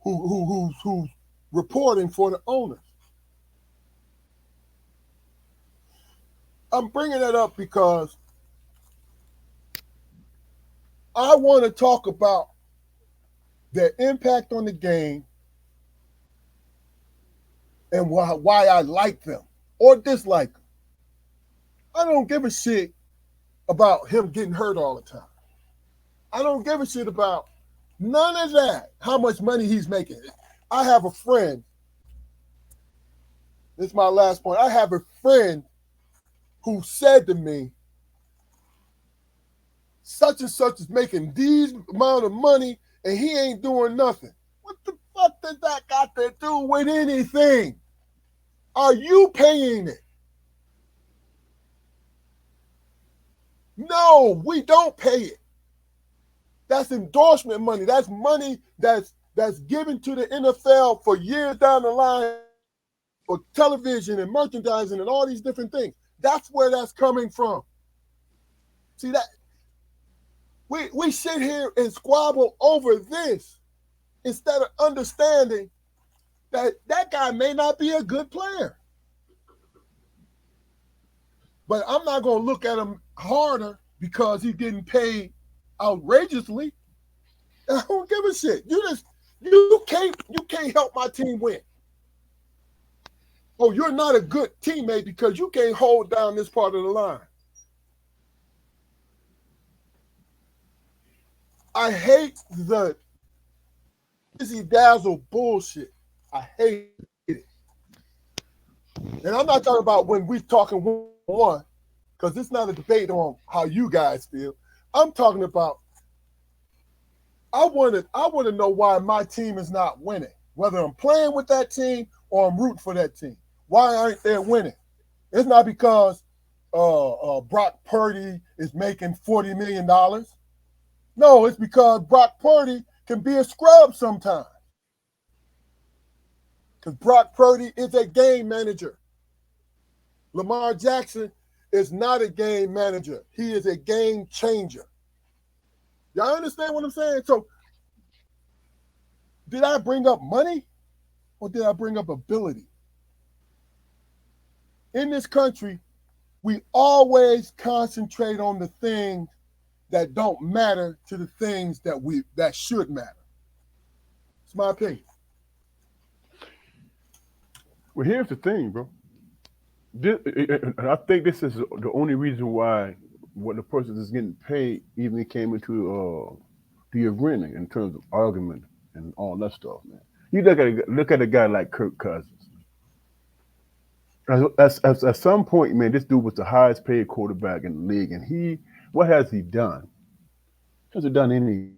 who's reporting for the owners. I'm bringing that up because I want to talk about their impact on the game and why I like them or dislike them. I don't give a shit about him getting hurt all the time. I don't give a shit about none of that, how much money he's making. I have a friend. This is my last point. I have a friend who said to me, such and such is making these amount of money and he ain't doing nothing. What the fuck does that got to do with anything? Are you paying it? No, we don't pay it. That's endorsement money. That's money that's given to the NFL for years down the line for television and merchandising and all these different things. That's where that's coming from. See that? We sit here and squabble over this instead of understanding that guy may not be a good player. But I'm not going to look at him harder because he's getting paid outrageously. I don't give a shit. You can't help my team win. Oh, you're not a good teammate because you can't hold down this part of the line. I hate the dizzy dazzle bullshit. I hate it. And I'm not talking about when we're talking one, because it's not a debate on how you guys feel. I'm talking about I want to know why my team is not winning, whether I'm playing with that team or I'm rooting for that team. Why aren't they winning? It's not because Brock Purdy is making $40 million. No, it's because Brock Purdy can be a scrub sometimes. Because Brock Purdy is a game manager. Lamar Jackson is not a game manager. He is a game changer. Y'all understand what I'm saying? So, did I bring up money or did I bring up ability? In this country, we always concentrate on the things that don't matter to the things that should matter. It's my opinion. Well, here's the thing, bro. I think this is the only reason why what the person that's getting paid even came into the arena in terms of argument and all that stuff, man. You look at a guy like Kirk Cousins. At some point, man, this dude was the highest paid quarterback in the league, and what has he done? He hasn't done anything.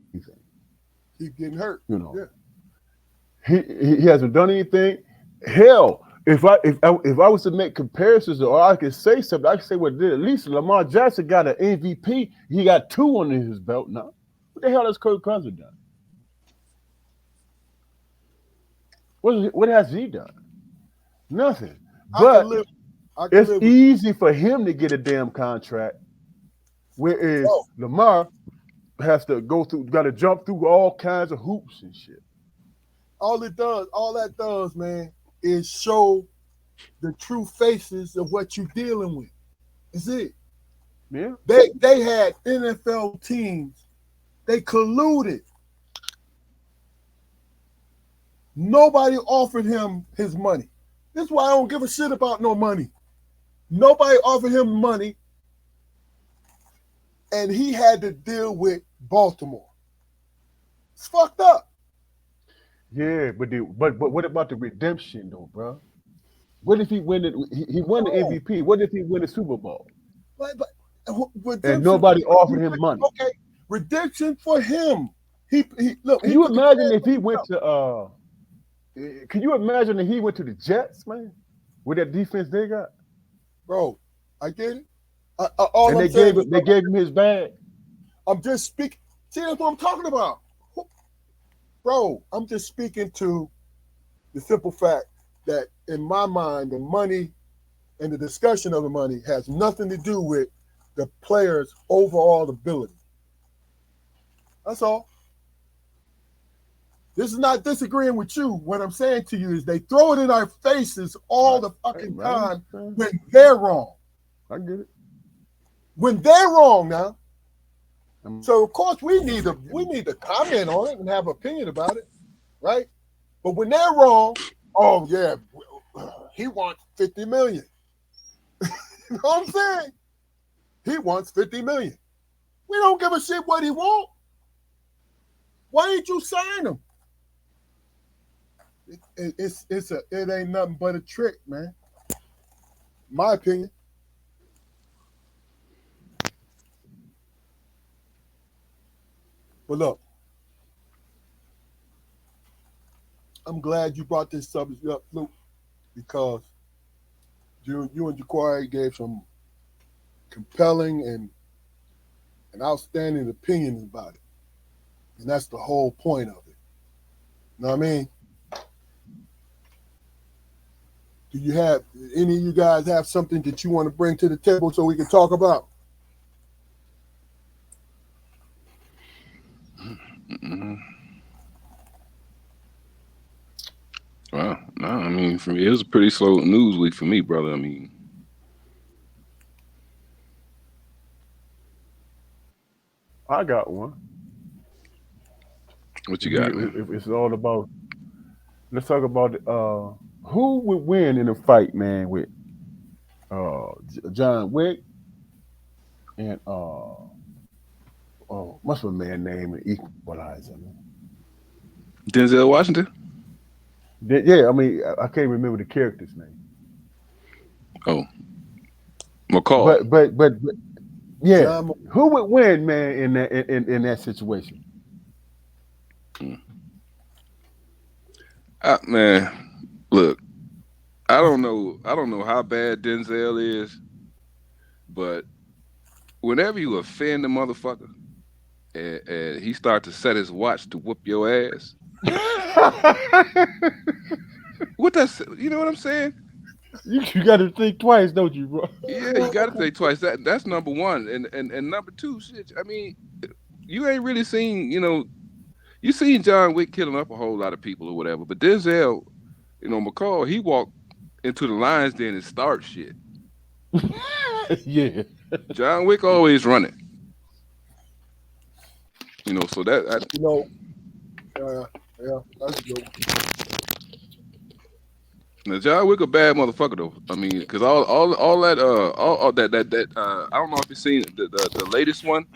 He's getting hurt. You know, yeah. He hasn't done anything. Hell, if I was to make comparisons, or I could say something, I could say at least Lamar Jackson got an MVP. He got 2 under his belt now. What the hell has Kirk Cousins done? What has he done? Nothing. But it's easy for him to get a damn contract, whereas Lamar has to got to jump through all kinds of hoops and shit. All that does, man, is show the true faces of what you're dealing with. That's it. Yeah. They had NFL teams. They colluded. Nobody offered him his money. This is why I don't give a shit about no money. Nobody offered him money, and he had to deal with Baltimore. It's fucked up. Yeah, but what about the redemption though, bro? What if he win it? He won the MVP. What if he win the Super Bowl? And nobody offered him money. Okay, redemption for him. He look. Can you imagine if he went to Can you imagine if he went to the Jets, man, with that defense they got? Bro, I get it. And they gave him his bag. I'm just speaking. See, that's what I'm talking about. Bro, I'm just speaking to the simple fact that in my mind, the money and the discussion of the money has nothing to do with the player's overall ability. That's all. This is not disagreeing with you. What I'm saying to you is they throw it in our faces all the fucking time when they're wrong. I get it. When they're wrong now. So of course we need to comment on it and have an opinion about it, right? But when they're wrong, oh yeah, he wants 50 million. You know what I'm saying? He wants 50 million. We don't give a shit what he wants. Why didn't you sign him? It ain't nothing but a trick, man. My opinion. But look, I'm glad you brought this subject up, Luke, because you and Jaquari gave some compelling and outstanding opinions about it. And that's the whole point of it. You know what I mean? Do you have any of you guys have something that you want to bring to the table so we can talk about? Mm-hmm. Well, no, I mean, for me, it was a pretty slow news week for me, brother. I mean, I got one. What you got? It's all about. Let's talk about who would win in a fight, man, with John Wick and what's my man name in Equalizer? Man? Denzel Washington? Yeah, I mean, I can't remember the character's name. Oh, McCall. But yeah, who would win, man, in that situation? Man, look, I don't know how bad Denzel is, but whenever you offend a motherfucker and he starts to set his watch to whoop your ass, you know what I'm saying? You got to think twice, don't you, bro? Yeah, you got to think twice. That's number one, and number two, shit. I mean, you ain't really seen, you seen John Wick killing up a whole lot of people or whatever, but Denzel, McCall, he walked into the lion's den and start shit. Yeah. John Wick always running. So that that's good. now John Wick a bad motherfucker though. I mean, because all that I don't know if you've seen the latest one,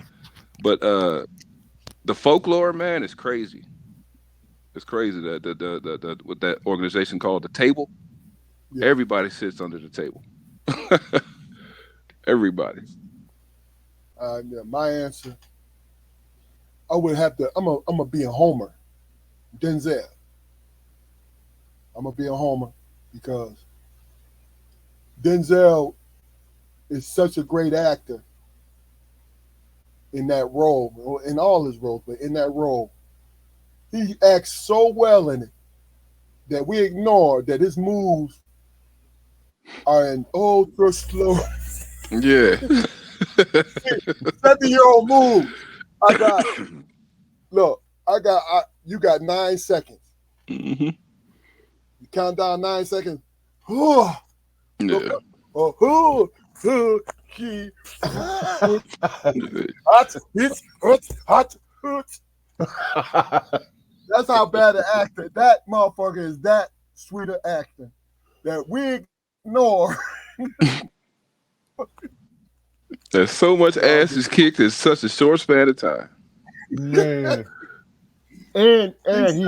but the Folklore, man, is crazy. It's crazy that the with that organization called the Table. Yeah. Everybody sits under the table. Everybody. Yeah, my answer, I would have to. I'm a be a homer, Denzel. I'm gonna be a homer because Denzel is such a great actor in that role, in all his roles, but in that role, he acts so well in it that we ignore that his moves are an ultra slow Yeah. 7-year-old move. You got 9 seconds. Mm-hmm. You count down 9 seconds. Yeah. Hot. That's how bad an actor. That motherfucker is that sweet an actor that we ignore. There's so much ass is kicked in such a short span of time. Man. And he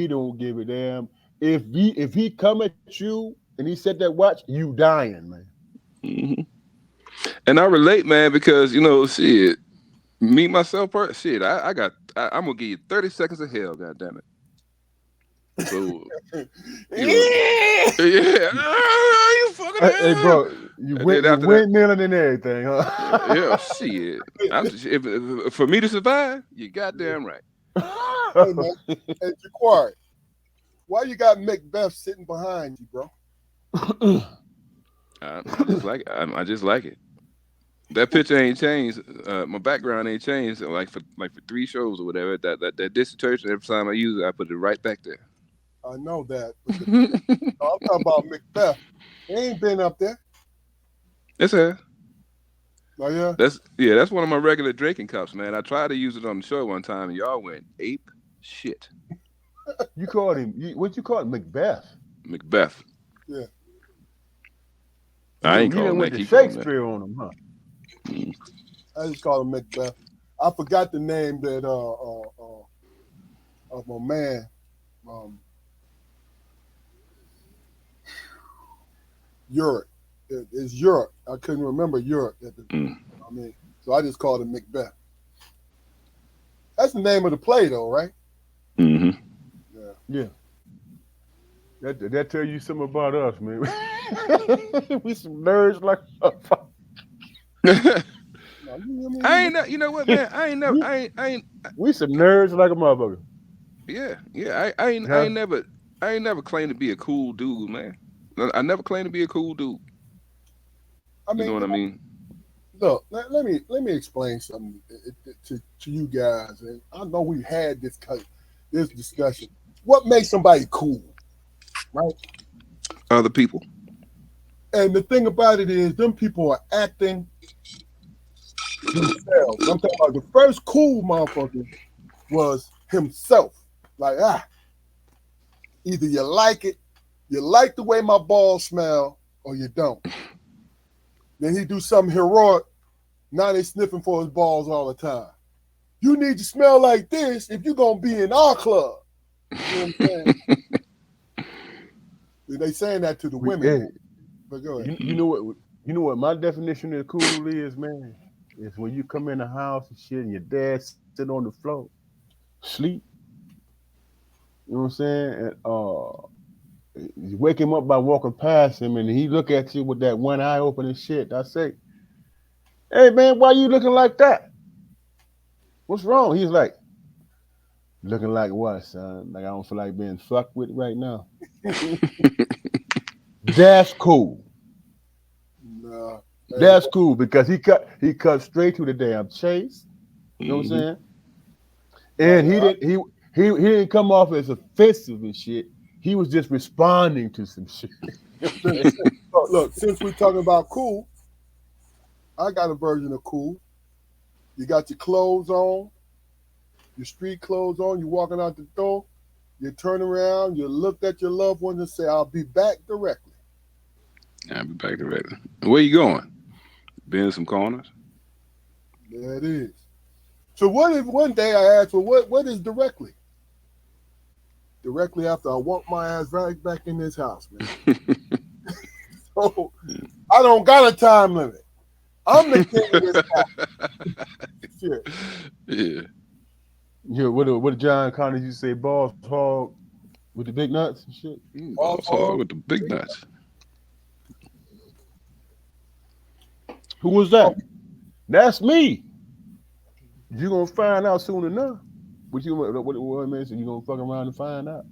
don't give a damn. If he come at you and he set that watch, you dying, man. Mm-hmm. And I relate, man, because shit, me myself, shit, I'm gonna give you 30 seconds of hell, goddamn it. So, yeah, you fucking hey, bro, you windmilling and everything, huh? Yeah, shit. If for me to survive, you goddamn right. Hey, man, hey, Jaquari, why you got Macbeth sitting behind you, bro? I just like it. That picture ain't changed. My background ain't changed. Like for 3 shows or whatever. That dissertation, every time I use it, I put it right back there. I know that. I'm talking about Macbeth. He ain't been up there. It's her. Oh yeah. That's one of my regular drinking cups, man. I tried to use it on the show one time, and y'all went ape shit. You called him? What you call him? Macbeth. Macbeth. Yeah. I ain't calling went that. to Shakespeare on him, huh? I just call him Macbeth. I forgot the name that of my man. Europe. It's Europe. I couldn't remember Europe. So I just called him Macbeth. That's the name of the play, though, right? Mm-hmm. Yeah. That tell you something about us, man. We some nerds like. I ain't. You know what, man? I ain't never. I ain't. We some nerds like a motherfucker. Yeah. I ain't never claimed to be a cool dude, man. I never claimed to be a cool dude. I mean, you know what I mean? Look, let me explain something to you guys, and I know we had this discussion. What makes somebody cool, right? Other people. And the thing about it is, them people are acting themselves. I'm talking about the first cool motherfucker was himself. Like, either you like it, you like the way my balls smell, or you don't. Then he do something heroic. Now they sniffing for his balls all the time. You need to smell like this if you're gonna be in our club. You know what I'm saying? They saying that to the women. But go ahead. You know what my definition of cool is, man? Is when you come in the house and shit and your dad sit on the floor, sleep. You know what I'm saying? And you wake him up by walking past him and he look at you with that one eye open and shit. I say, hey man, why you looking like that? What's wrong? He's like, looking like what, son? Like I don't feel like being fucked with right now. That's cool. Nah. That's cool because he cut straight to the damn chase. You know what I'm saying? And he didn't come off as offensive and shit. He was just responding to some shit. Look, since we're talking about cool, I got a version of cool. You got your clothes on, your street clothes on, you're walking out the door, you turn around, you look at your loved ones and say, I'll be back directly. I'll be back directly. Where you going? Bend some corners? There it is. So what if one day I asked, well, what is directly? Directly after I walk my ass right back in this house, man. So I don't got a time limit. I'm the king of this house. Shit. Yeah. Yeah, what did John Connor used to say? Balls hog with the big nuts and shit. Balls hog with the big nuts. Who was that? That's me. You're gonna find out soon enough. What man said, you're gonna fuck around and find out.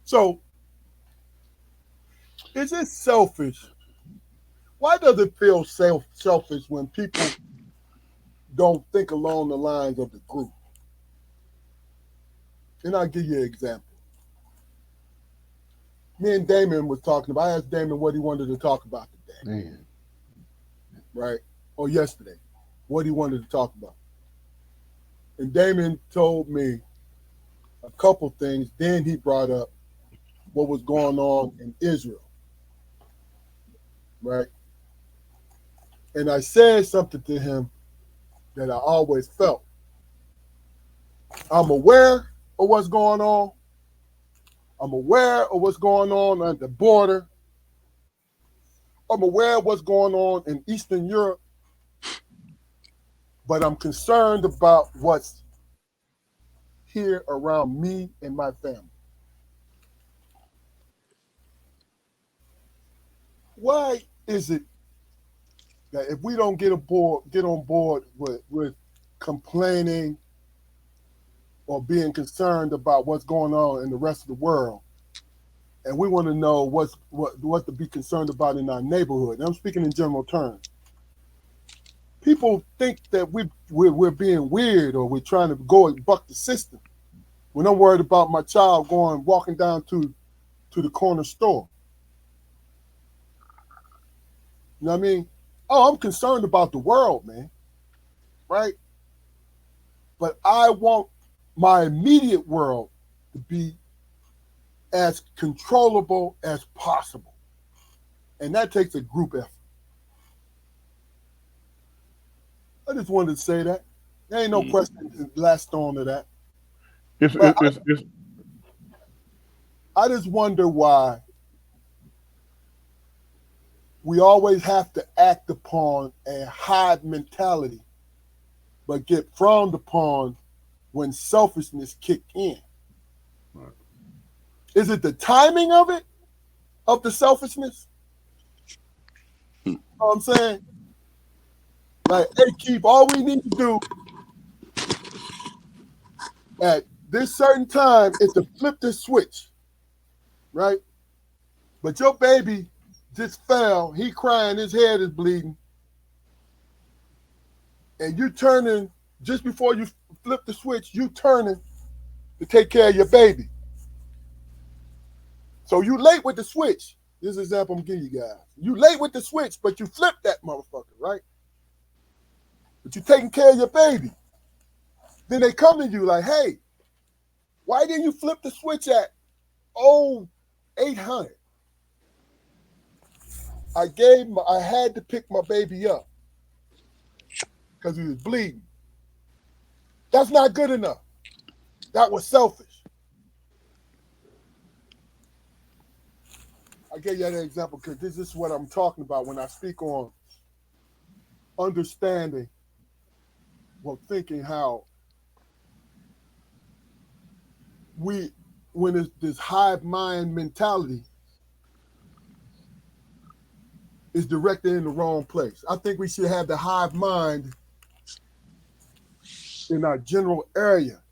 So is it selfish? Why does it feel selfish when people don't think along the lines of the group? And I'll give you an example. Me and Damon was talking about, I asked Damon what he wanted to talk about today. Man. Right? Or yesterday. What he wanted to talk about. And Damon told me a couple things. Then he brought up what was going on in Israel. Right? And I said something to him that I always felt. I'm aware of what's going on. I'm aware of what's going on at the border. I'm aware of what's going on in Eastern Europe. But I'm concerned about what's here around me and my family. Why is it that if we don't get on board with complaining or being concerned about what's going on in the rest of the world, and we want to know what to be concerned about in our neighborhood? And I'm speaking in general terms. People think that we're being weird or we're trying to go and buck the system. When I'm worried about my child walking down to the corner store. You know what I mean? Oh, I'm concerned about the world, man. Right? But I want my immediate world to be as controllable as possible. And that takes a group effort. I just wanted to say that. There ain't no question latched on to that. I just wonder why we always have to act upon a hive mentality, but get frowned upon when selfishness kick in. Right. Is it the timing of it, of the selfishness? You know what I'm saying? Like, hey, Keith, all we need to do at this certain time is to flip this switch, right? But your baby just fell, he crying, his head is bleeding, and you turning, just before you flip the switch, you turning to take care of your baby. So you late with the switch. This is an example I'm giving you guys. You late with the switch, but you flip that motherfucker, right? But you're taking care of your baby. Then they come to you like, hey, why didn't you flip the switch at 800? I had to pick my baby up because he was bleeding. That's not good enough. That was selfish. I gave you that example because this is what I'm talking about when I speak on understanding, well, thinking how when it's this hive mind mentality is directed in the wrong place. I think we should have the hive mind in our general area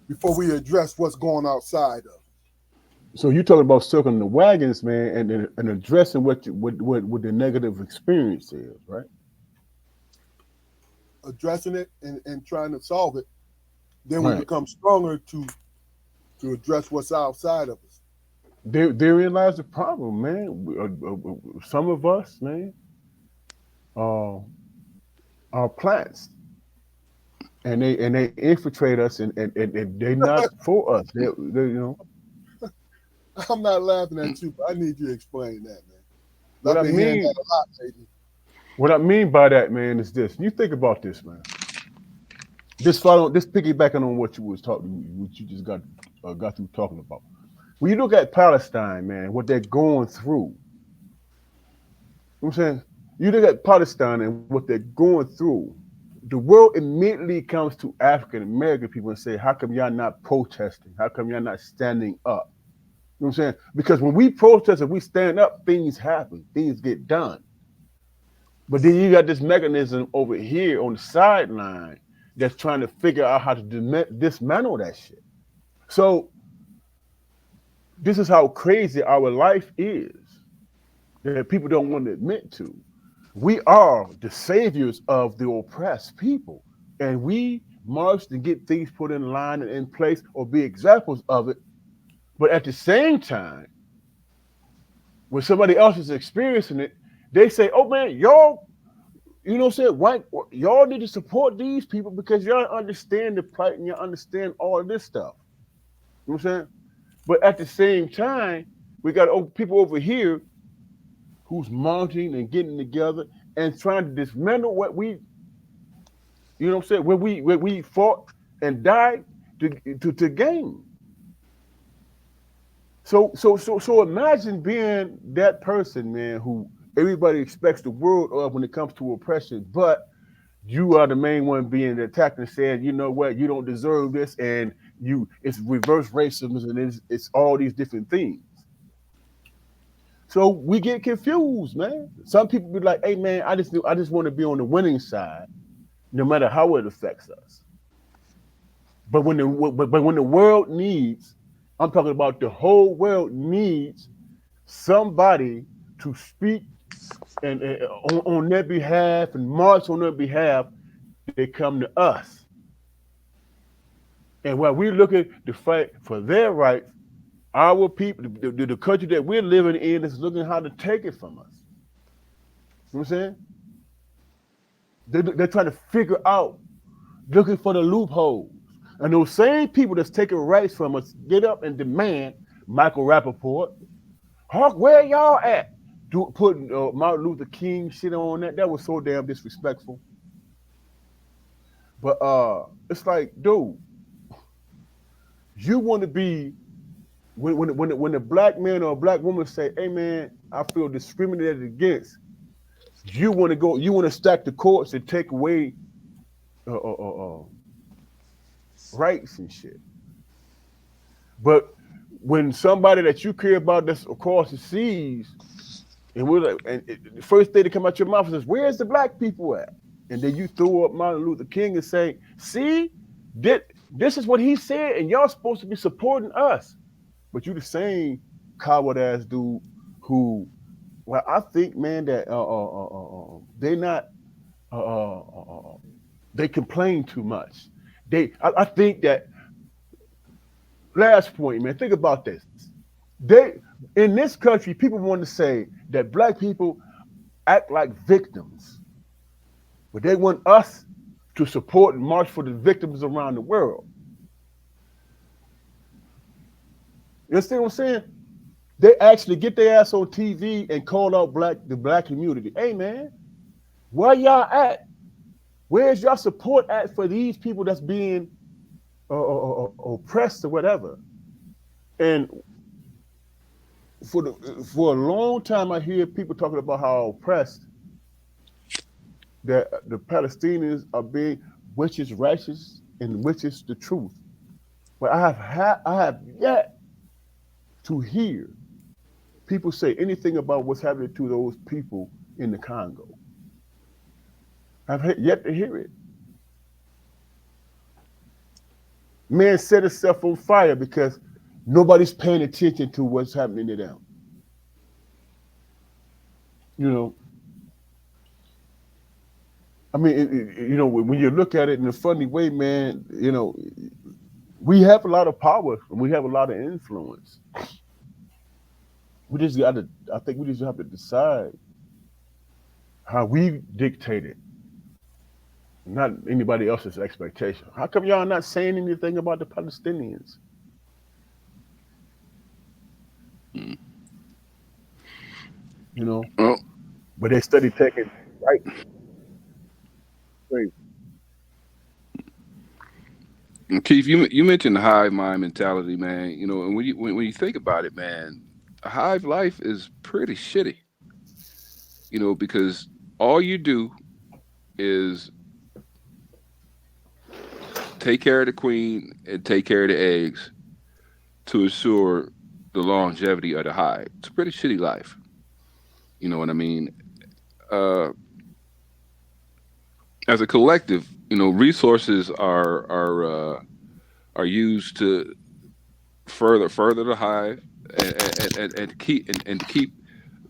before we address what's going outside of. So you talking about circling the wagons, man, and addressing what the negative experience is, right? Addressing it and trying to solve it, then we Right. become stronger to address what's outside of us. Therein lies the problem, man. Some of us, man, uh, are plants, and they infiltrate us, and they're not for us. They you know I'm not laughing at you, but I need you to explain that, man. what I've I been hearing mean. that a lot lately. What I mean by that, man, is this. You think about this, man. This piggybacking on what you just got through talking about. When you look at Palestine, man, what they're going through, you know what I'm saying, you look at Palestine and what they're going through, the world immediately comes to African American people and say, how come y'all not protesting? How come y'all not standing up? You know what I'm saying? Because when we protest and we stand up, things happen, things get done. But then you got this mechanism over here on the sideline that's trying to figure out how to dismantle that shit. So this is how crazy our life is that people don't want to admit to. We are the saviors of the oppressed people, and we march to get things put in line and in place or be examples of it. But at the same time, when somebody else is experiencing it, they say, "Oh man, y'all, you know what I'm saying? Why y'all need to support these people because y'all understand the plight and y'all understand all of this stuff." You know what I'm saying? But at the same time, we got people over here who's mounting and getting together and trying to dismantle what we, you know what I'm saying, where we fought and died to gain. So imagine being that person, man, who everybody expects the world of when it comes to oppression, but you are the main one being attacked and saying, you know what, you don't deserve this, and it's reverse racism, and it's all these different things. So we get confused, man. Some people be like, "Hey, man, I just want to be on the winning side, no matter how it affects us." But when the world needs, I'm talking about the whole world needs somebody to speak and on their behalf and march on their behalf. They come to us, and while we're looking to fight for their rights, our people, the country that we're living in, is looking how to take it from us. You know what I'm saying? They're trying to figure out, looking for the loopholes. And those same people that's taking rights from us get up and demand Michael Rappaport, Hawk, where y'all at? Putting Martin Luther King shit on that. That was so damn disrespectful. But it's like, dude, you want to be when a black man or a black woman say, "Hey man, I feel discriminated against," you want to go, you want to stack the courts and take away uh, uh, uh, uh, rights and shit. But when somebody that you care about that's across the seas, and we're like, the first thing to come out your mouth is, "Where's the black people at?" And then you throw up Martin Luther King and say, "See, this is what he said, and y'all supposed to be supporting us." But you the same coward ass dude who, well, I think, man, that they not they complain too much. I think that, last point, man. Think about this. They in this country, people want to say that black people act like victims, but they want us to support and march for the victims around the world. You understand what I'm saying? They actually get their ass on TV and call out the black community. "Hey man, where y'all at? Where's y'all support at for these people that's being oppressed or whatever?" And for a long time, I hear people talking about how oppressed that the Palestinians are being, which is righteous and which is the truth. But I have yet to hear people say anything about what's happening to those people in the Congo. I've yet to hear it. Man set himself on fire because Nobody's paying attention to what's happening to them. You know, I mean, when you look at it in a funny way, man, we have a lot of power and we have a lot of influence. We just got to, I think we just have to decide how we dictate it, not anybody else's expectation. How come y'all not saying anything about the Palestinians? Mm. Well, but they study taking right. Keith, you mentioned the hive mind mentality, man. And when you think about it, man, a hive life is pretty shitty. Because all you do is take care of the queen and take care of the eggs to assure the longevity of the hive. It's a pretty shitty life. You know what I mean? As a collective, resources are used to further the hive and keep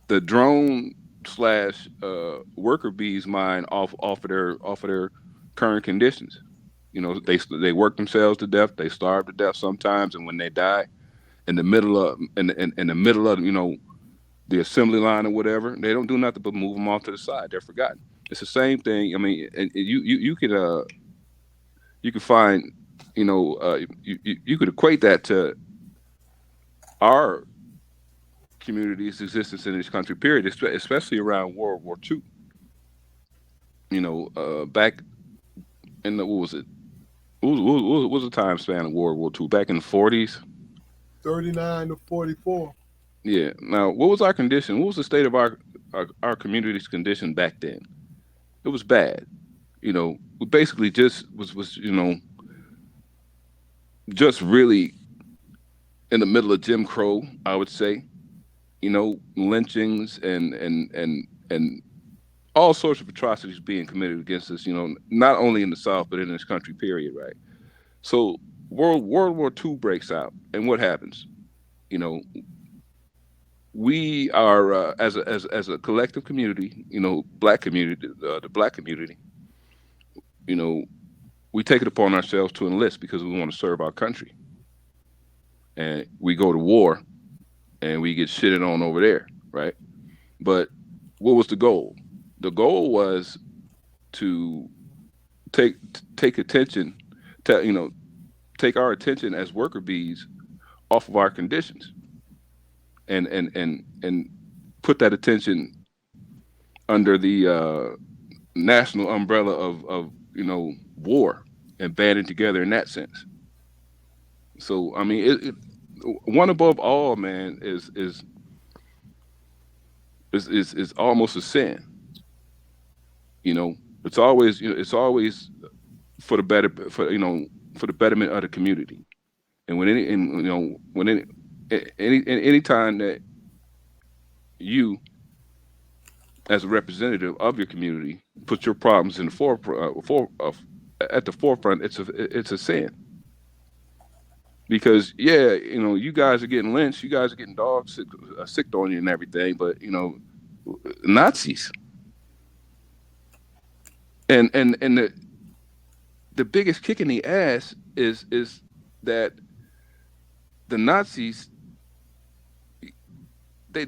the drone slash worker bees mind off of their current conditions. They work themselves to death. They starve to death sometimes, and when they die in the middle of the assembly line or whatever, they don't do nothing but move them off to the side. They're forgotten. It's the same thing. I mean, and you could find you could equate that to our community's existence in this country, period, especially around World War II. Back in what was it? What was the time span of World War II? Back in the 40s? 39 to 44. Yeah. Now, what was our condition? What was the state of our community's condition back then? It was bad. We basically just was just really in the middle of Jim Crow, I would say. Lynchings and all sorts of atrocities being committed against us, not only in the South, but in this country, period, right? So World War II breaks out, and what happens? We are, as a collective community, Black community, the Black community, we take it upon ourselves to enlist because we want to serve our country. And we go to war, and we get shitted on over there, right? But what was the goal? The goal was to take attention, take our attention as worker bees off of our conditions, and put that attention under the national umbrella of war and banding together in that sense. So I mean, one above all, man, is almost a sin. It's always for the betterment of the community. And any time that you, as a representative of your community, put your problems in the at the forefront, it's a sin. Because you guys are getting lynched, you guys are getting dogs sicked on you and everything, but Nazis. And the biggest kick in the ass is that the Nazis, they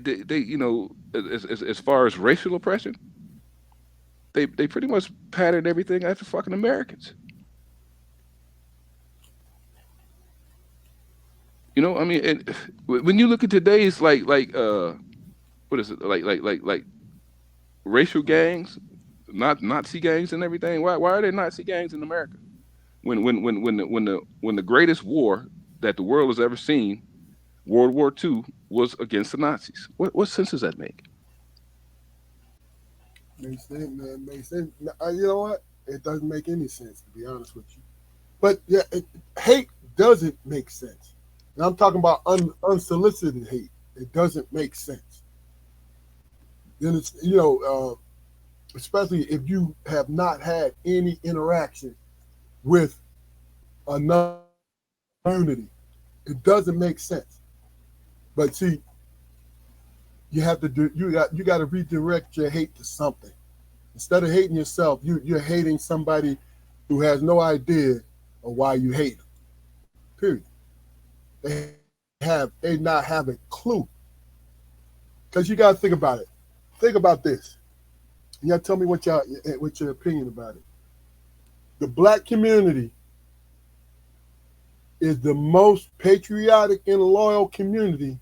as far as racial oppression, they pretty much patterned everything after fucking Americans. I mean, and when you look at today's like what is it, like racial gangs, not Nazi gangs and everything. Why are there Nazi gangs in America? When the greatest war that the world has ever seen, World War II, was against the Nazis. What sense does that make? Makes sense, man. Makes sense. You know what? It doesn't make any sense, to be honest with you. But yeah, hate doesn't make sense. And I'm talking about unsolicited hate. It doesn't make sense. Then it's especially if you have not had any interaction with another community It doesn't make sense. But see, you have to do. You got to redirect your hate to something. Instead of hating yourself, you're hating somebody who has no idea of why you hate them. Period. They not have a clue. Because you got to think about it. Think about this. You got to tell me what your opinion about it. The black community is the most patriotic and loyal community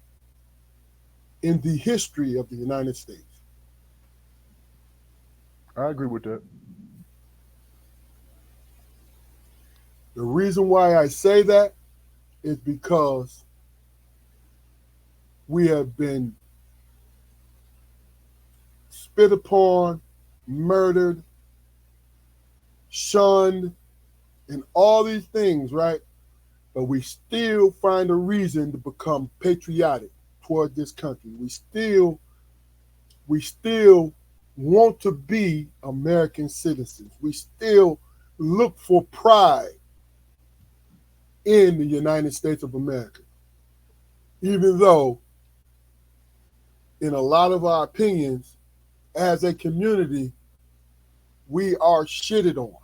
in the history of the United States. I agree with that. The reason why I say that is because we have been spit upon, murdered, shunned, and all these things, right? But we still find a reason to become patriotic toward this country. We still want to be American citizens. We still look for pride in the United States of America. Even though, in a lot of our opinions, as a community, we are shitted on.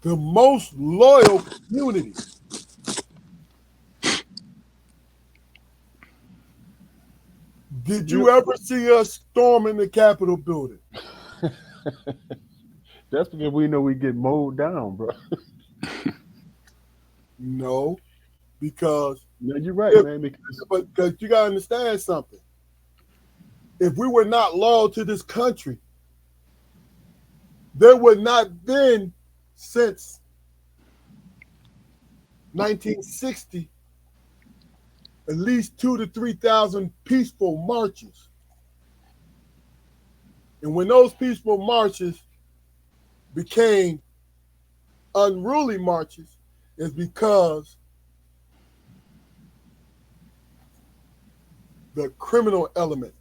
The most loyal community. Did you ever see us storming the Capitol building? That's because we know we get mowed down, bro. No, because No, you're right, man. Because you gotta understand something. If we were not loyal to this country, there would not been since 1960 at least 2,000 to 3,000 peaceful marches. And when those peaceful marches became unruly marches, is because the criminal element,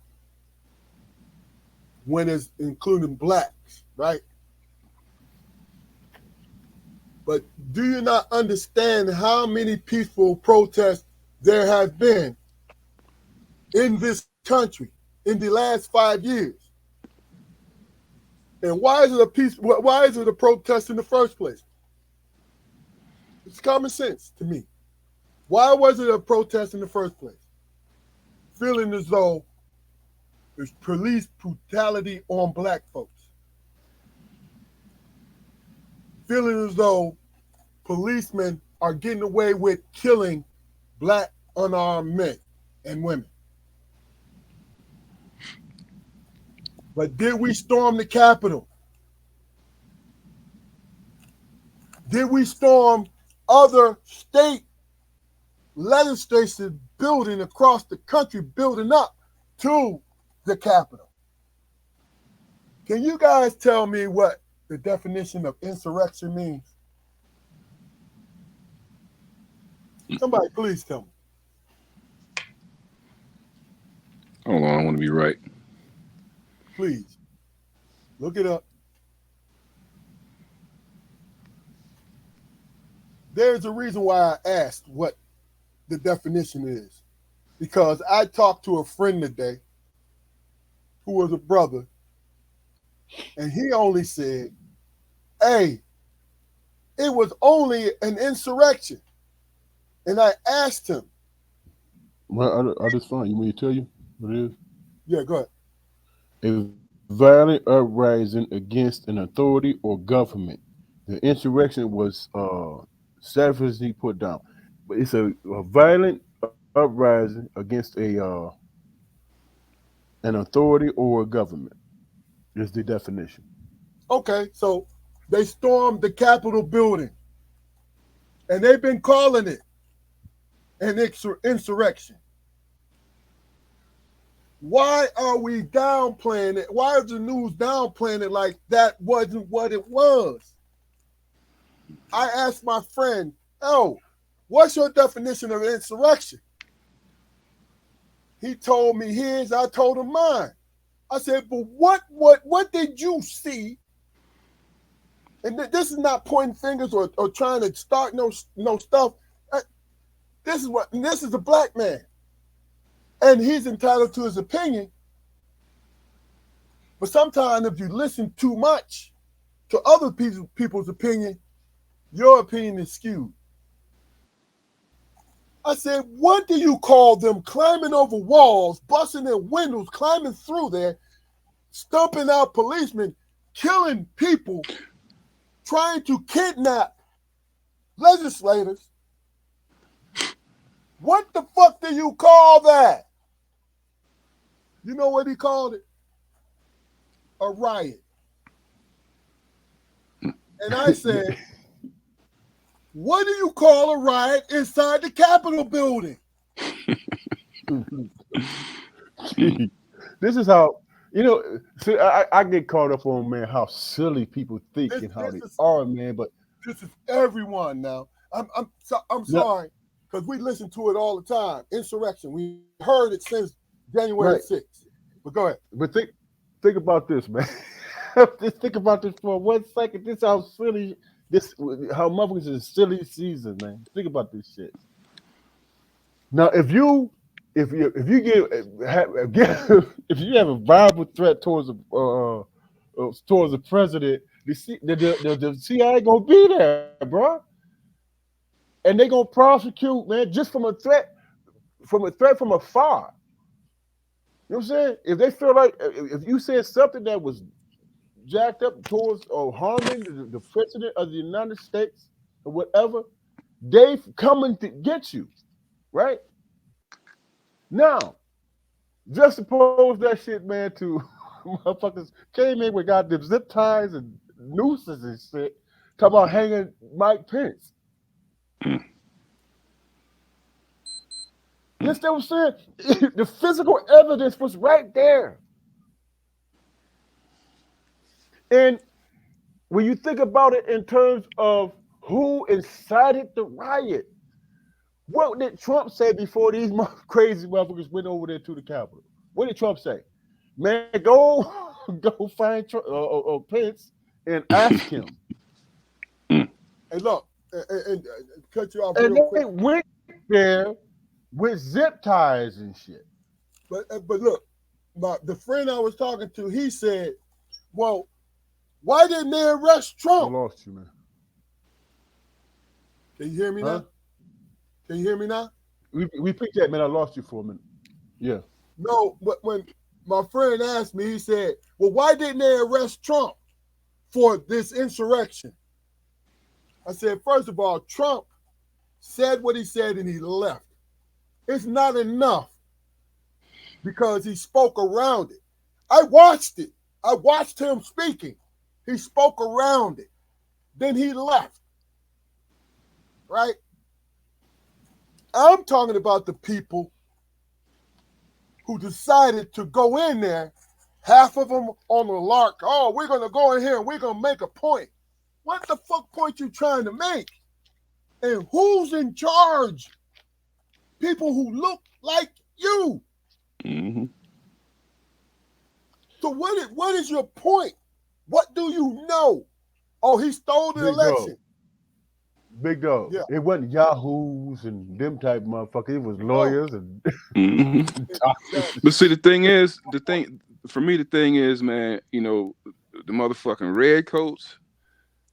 when it's including blacks, right? But do you not understand how many peaceful protests there have been in this country in the last 5 years? And why is it a protest in the first place? It's common sense to me. Why was it a protest in the first place? Feeling as though there's police brutality on black folks. Feeling as though policemen are getting away with killing black unarmed men and women. But did we storm the Capitol? Did we storm other state legislative building across the country, building up to the Capitol? Can you guys tell me what the definition of insurrection means? Somebody please tell me. Hold on, I want to be right. Please. Look it up. There's a reason why I asked what the definition is. Because I talked to a friend today who was a brother, and he only said, hey, it was only an insurrection. And I asked him. Well, I just find you. Want me to tell you what it is? Yeah, go ahead. A violent uprising against an authority or government. The insurrection was savagely put down, but it's a violent uprising against an authority or a government. Is the definition. Okay, so they stormed the Capitol building, and they've been calling it an insurrection. Why are we downplaying it? Why is the news downplaying it like that wasn't what it was? I asked my friend, oh, what's your definition of insurrection? He told me his, I told him mine. I said, but what did you see And this is not pointing fingers or trying to start no stuff. This is a black man, and he's entitled to his opinion. But sometimes, if you listen too much to other people's opinion, your opinion is skewed. I said, what do you call them climbing over walls, busting in windows, climbing through there, stumping out policemen, killing people, trying to kidnap legislators? What the fuck do you call that? You know what he called it? A riot. And I said, what do you call a riot inside the Capitol building? This is how, see, I get caught up on, man, how silly people think and how they are, man. But this is everyone now. I'm sorry, because we listen to it all the time. Insurrection. We heard it since January 6th. But go ahead. But think about this, man. Just think about this for 1 second. This how silly how motherfuckers is silly season, man. Think about this shit. Now, if you have a viable threat towards the president, the CIA gonna be there, bro, and they gonna prosecute, man, just from a threat from afar. You know what I'm saying? If they feel like if you said something that was jacked up towards or harming the president of the United States or whatever, they coming to get you, right? Now, just suppose that shit, man, to motherfuckers came in with goddamn zip ties and nooses and shit, talking about hanging Mike Pence. Yes, they were saying the physical evidence was right there. And when you think about it in terms of who incited the riot, what did Trump say before these crazy motherfuckers went over there to the Capitol? What did Trump say? Man, go find Pence and ask him. Hey, look, and cut you off and real quick. They went there with zip ties and shit. But look, the friend I was talking to, he said, well, why didn't they arrest Trump? I lost you, man. Can you hear me now? Can you hear me now? We picked that, man. I lost you for a minute. Yeah. No, but when my friend asked me, he said, well, why didn't they arrest Trump for this insurrection? I said, first of all, Trump said what he said and he left. It's not enough because he spoke around it. I watched it. I watched him speaking. He spoke around it. Then he left. Right? I'm talking about the people who decided to go in there, half of them on the lark. Oh, we're going to go in here and we're going to make a point. What the fuck point you trying to make? And who's in charge? People who look like you. Mm-hmm. So what is your point? What do you know? Oh, he stole the election. Big dog. Yeah. It wasn't yahoos and them type of motherfuckers. It was lawyers and. But see, the thing is, for me, man, the motherfucking redcoats,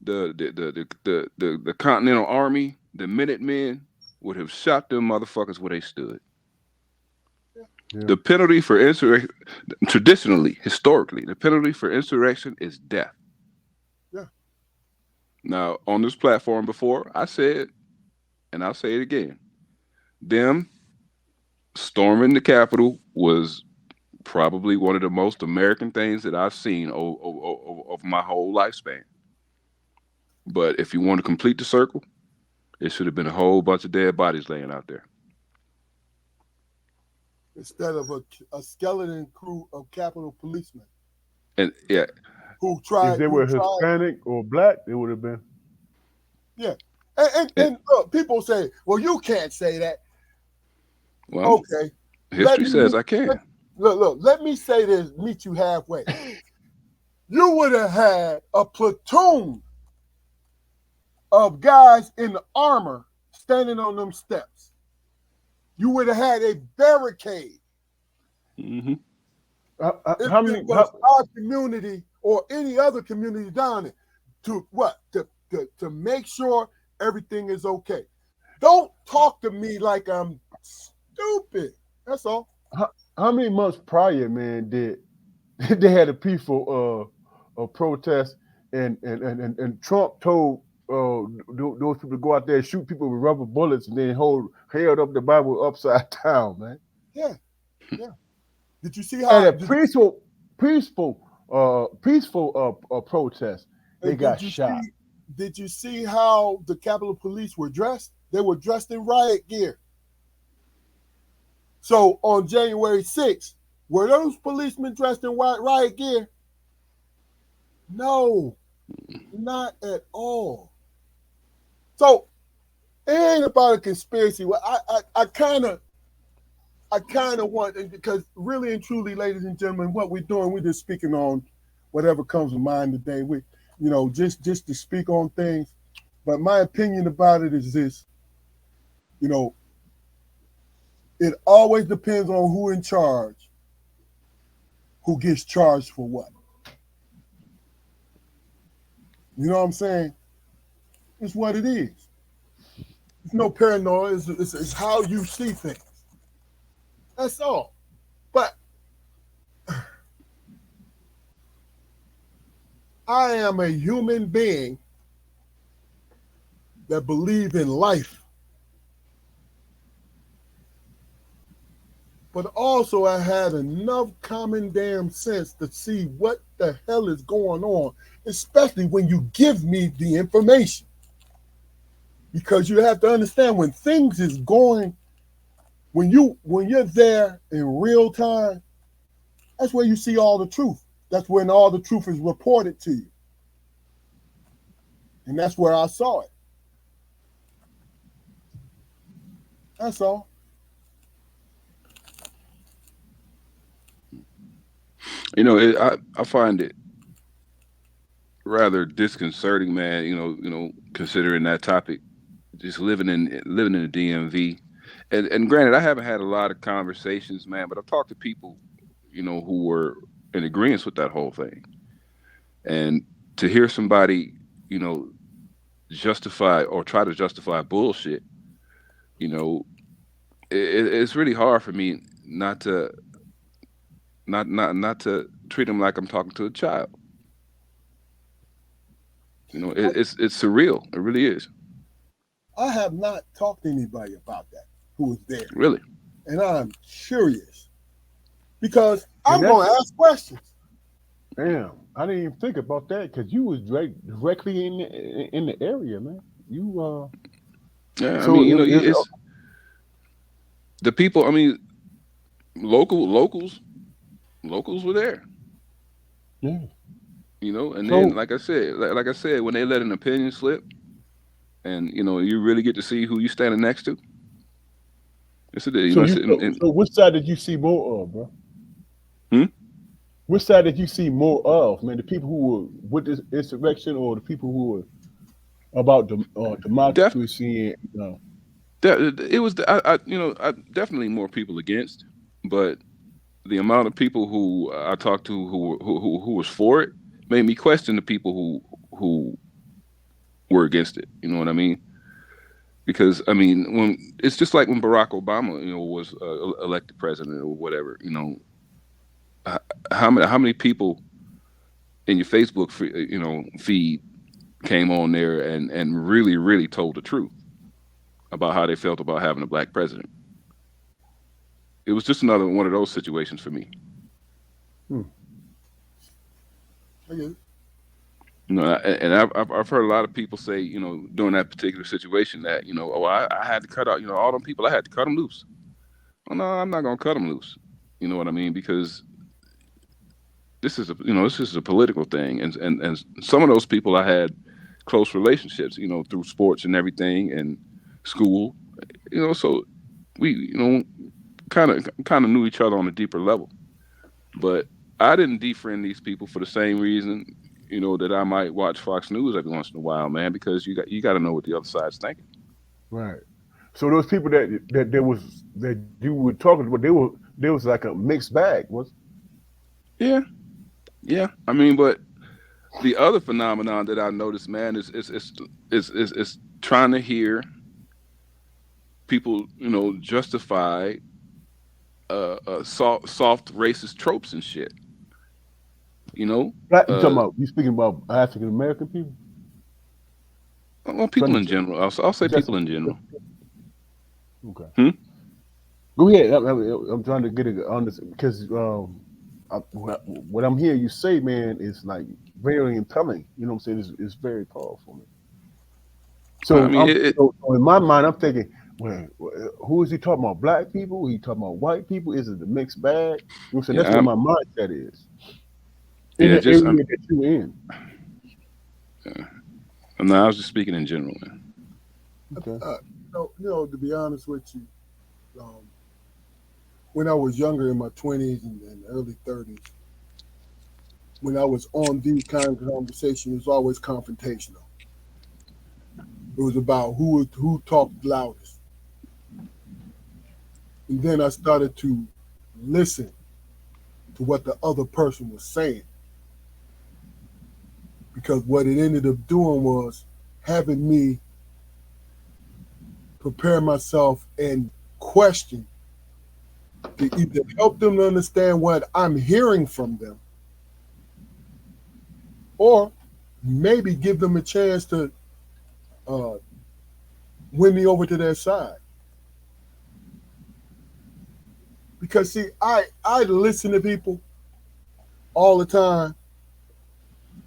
the Continental Army, the Minutemen would have shot them motherfuckers where they stood. Yeah. The penalty for insurrection, traditionally, historically, the penalty for insurrection is death. Yeah. Now, on this platform before, I said, and I'll say it again, them storming the Capitol was probably one of the most American things that I've seen over my whole lifespan. But if you want to complete the circle, it should have been a whole bunch of dead bodies laying out there. Instead of a skeleton crew of Capitol policemen. And yeah. Who tried. If they were Hispanic or black, it would have been. Yeah. And look, people say, well, you can't say that. Well, okay. History says I can. Look, let me say this, meet you halfway. You would have had a platoon of guys in the armor standing on them steps. You would have had a barricade. Mm-hmm. If How it many? was our community or any other community down there to what? To make sure everything is okay. Don't talk to me like I'm stupid. That's all. How many months prior, man, did they had a peaceful protest and Trump told those people to go out there and shoot people with rubber bullets and then held up the Bible upside down, man. Yeah. Did you see At how a peaceful protest, they got shot. Did you see how the Capitol Police were dressed? They were dressed in riot gear. So on January 6th, were those policemen dressed in riot gear? No, not at all. So it ain't about a conspiracy. Well, I kind of want, because really and truly, ladies and gentlemen, what we're doing, we're just speaking on whatever comes to mind today. We, just to speak on things. But my opinion about it is this: it always depends on who in charge, who gets charged for what. You know what I'm saying? It's what it is. It's no paranoia. It's how you see things. That's all. But I am a human being that believes in life. But also I had enough common damn sense to see what the hell is going on, especially when you give me the information. Because you have to understand when things is going, when you're there in real time, that's where you see all the truth. That's when all the truth is reported to you. And that's where I saw it. That's all. I find it rather disconcerting, man. Considering that topic, just living in the DMV, and granted, I haven't had a lot of conversations, man, but I've talked to people, who were in agreement with that whole thing, and to hear somebody, justify or try to justify bullshit, it's really hard for me not to treat them like I'm talking to a child. It's surreal. It really is. I have not talked to anybody about that who was there. Really? And I'm curious because I'm going to ask questions. Damn, I didn't even think about that because you was directly in the area, man. You Yeah, so it's the people. I mean, locals were there. Yeah. And then like I said, when they let an opinion slip, and you really get to see who you standing next to. Yes, it is. So which side did you see more of, bro? Which side did you see more of, man? The people who were with this insurrection, or the people who were about democracy? It was definitely more people against, but the amount of people who I talked to who was for it made me question the people who were against it. You know what I mean? Because when it's just like when Barack Obama, was elected president or whatever. How many people in your Facebook feed came on there and really, really told the truth about how they felt about having a black president. It was just another one of those situations for me. And I've heard a lot of people say, during that particular situation that, I had to cut out, all them people, I had to cut them loose. Well, no, I'm not going to cut them loose. You know what I mean? Because this is a political thing. And some of those people I had close relationships, through sports and everything and school, so we, kind of knew each other on a deeper level. But I didn't defriend these people for the same reason, you know, that I might watch Fox News every once in a while, man, because you got to know what the other side's thinking. Right. So those people that you were talking about, they was like a mixed bag, was. Yeah, yeah. I mean, but the other phenomenon that I noticed, man, is trying to hear people, you know, justify soft racist tropes and shit. You know, Black, you speaking about African American people? well, Trying people to in general. I'll say just people in general. okay. Hmm? Go ahead. I'm trying to get it on this because what I'm hearing you say, man, is like very impelling. You know what I'm saying? It's very powerful. Man. I So mean, so in my mind, I'm thinking, well, who is he talking about? Black people? He talking about white people? Is it the mixed bag? You know what I'm saying? That's yeah, where my mindset is in yeah. the area that you're in. No, I was just speaking in general, man. Okay. To be honest with you, when I was younger in my 20s and early 30s, when I was on these kind of conversations, it was always confrontational. It was about who talked loudest. And then I started to listen to what the other person was saying. Because what it ended up doing was having me prepare myself and question to either help them to understand what I'm hearing from them or maybe give them a chance to win me over to their side. Because see, I listen to people all the time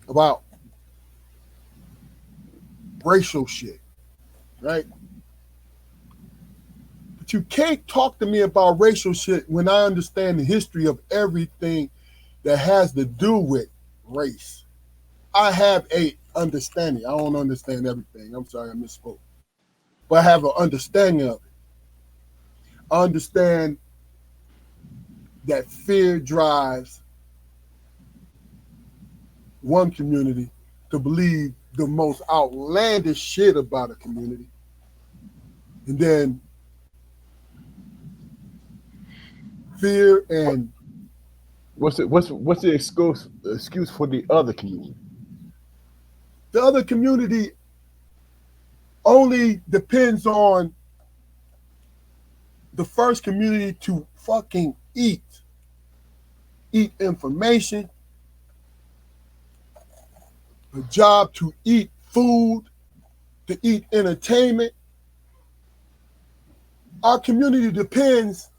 about racial shit, right? But you can't talk to me about racial shit when I understand the history of everything that has to do with race. I have a understanding. I don't understand everything. I'm sorry, I misspoke. But I have an understanding of it. I understand that fear drives one community to believe the most outlandish shit about a community. And then fear and What's the excuse for the other community? the other community only depends on the first community to fucking eat information, a job to eat food, to eat entertainment. Our community depends,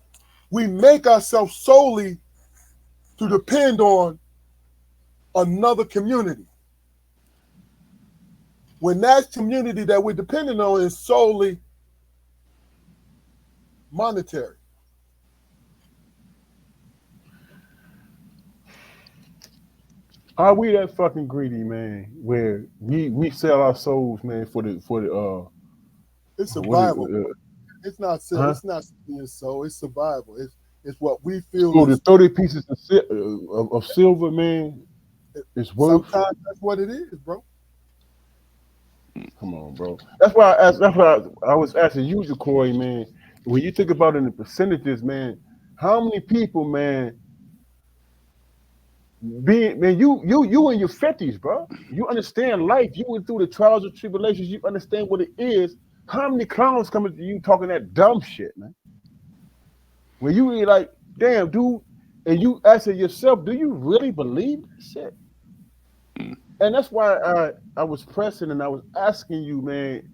we make ourselves solely to depend on another community. When that community that we're depending on is solely monetary. Are we that fucking greedy, man? Where we sell our souls, man, for the It's what is survival. It's not huh? it's not being so. It's survival. It's what we feel So the is. 30 pieces of silver, man, is worth. Sometimes that's what it is, bro. Come on, bro. That's why I asked. That's why I was asking you, Corey, man. When you think about it in the percentages, man, how many people, man, being man, you in your 50s, bro. You understand life. You went through the trials and tribulations. You understand what it is. How many clowns coming to you talking that dumb shit, man? When you really like, damn, dude, and you asking yourself, do you really believe this shit? And that's why I was pressing and I was asking you, man,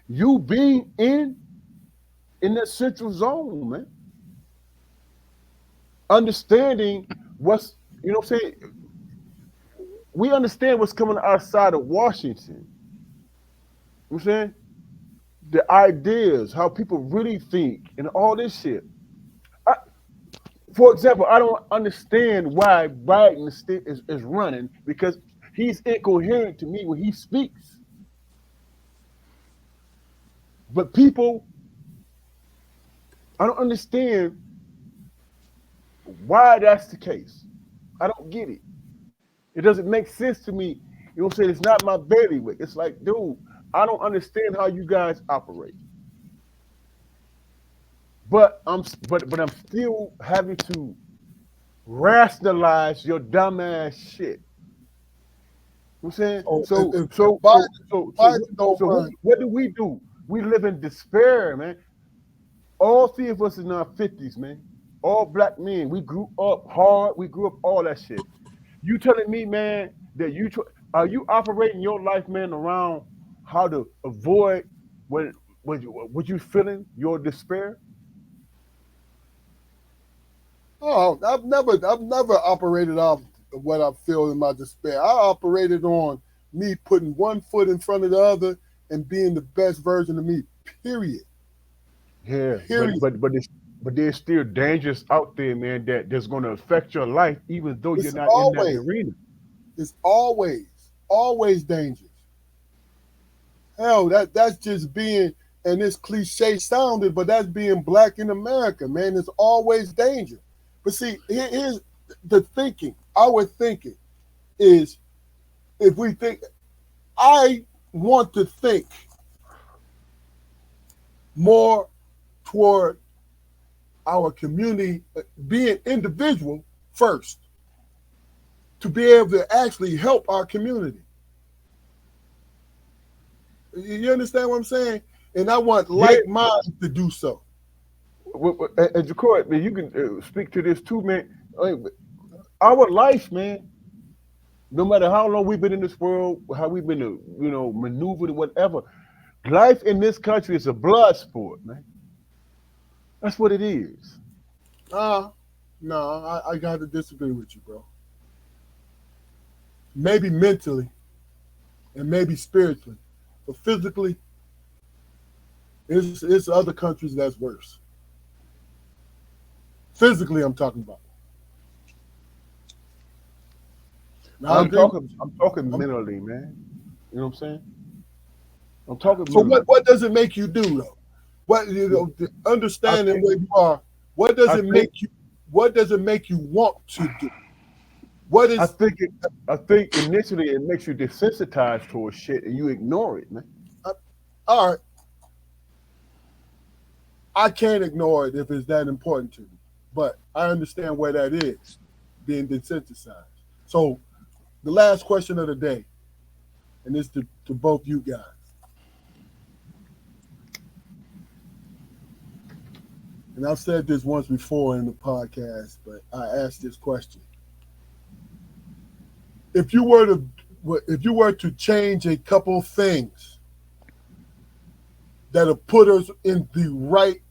you being in that central zone, man, understanding what's, you know what I'm saying? We understand what's coming outside of Washington. You know what I'm saying? The ideas, how people really think, and all this shit. For example, I don't understand why Biden is running because he's incoherent to me when he speaks. But people, I don't understand why that's the case. I don't get it. It doesn't make sense to me. You know what I'm saying? It's not my bailiwick. It's like, dude, I don't understand how you guys operate. But I'm still having to rationalize your dumbass shit. You know what I'm saying? Oh, So Biden don't mind. what do? We live in despair, man. All three of us in our 50s, man. All black men. We grew up hard. We grew up all that shit. You telling me, man, that are you operating your life, man, around how to avoid when you feeling your despair? Oh, I've never operated off what I feel in my despair. I operated on me putting one foot in front of the other and being the best version of me. Period. Yeah, Period. but there's still dangers out there, man, that's going to affect your life, even though you're It's not in that arena. It's always dangerous. Hell, that's just being, and it's cliche sounded, but that's being black in America, man. It's always danger. But see, here's the thinking. Our thinking is, if we think, I want to think more toward our community, being individual first, to be able to actually help our community. You understand what I'm saying? And I want like minds to do so. And Jacory, man, you can speak to this too, man. Our life, man, no matter how long we've been in this world, how we've been, maneuvered, whatever, life in this country is a blood sport, man. That's what it is. No, I got to disagree with you, bro. Maybe mentally and maybe spiritually, but physically, it's other countries that's worse. Physically, I'm talking about. Now, I'm talking mentally, man. You know what I'm saying? I'm talking. So what does it make you do though? What understanding where you are? What does it make you? What does it make you want to do? What is? I think initially it makes you desensitized towards shit and you ignore it, man. All right. I can't ignore it if it's that important to me, but I understand where that is, being desensitized. So the last question of the day, and it's to both you guys. And I've said this once before in the podcast, but I asked this question. If you were to change a couple of things that'll put us in the right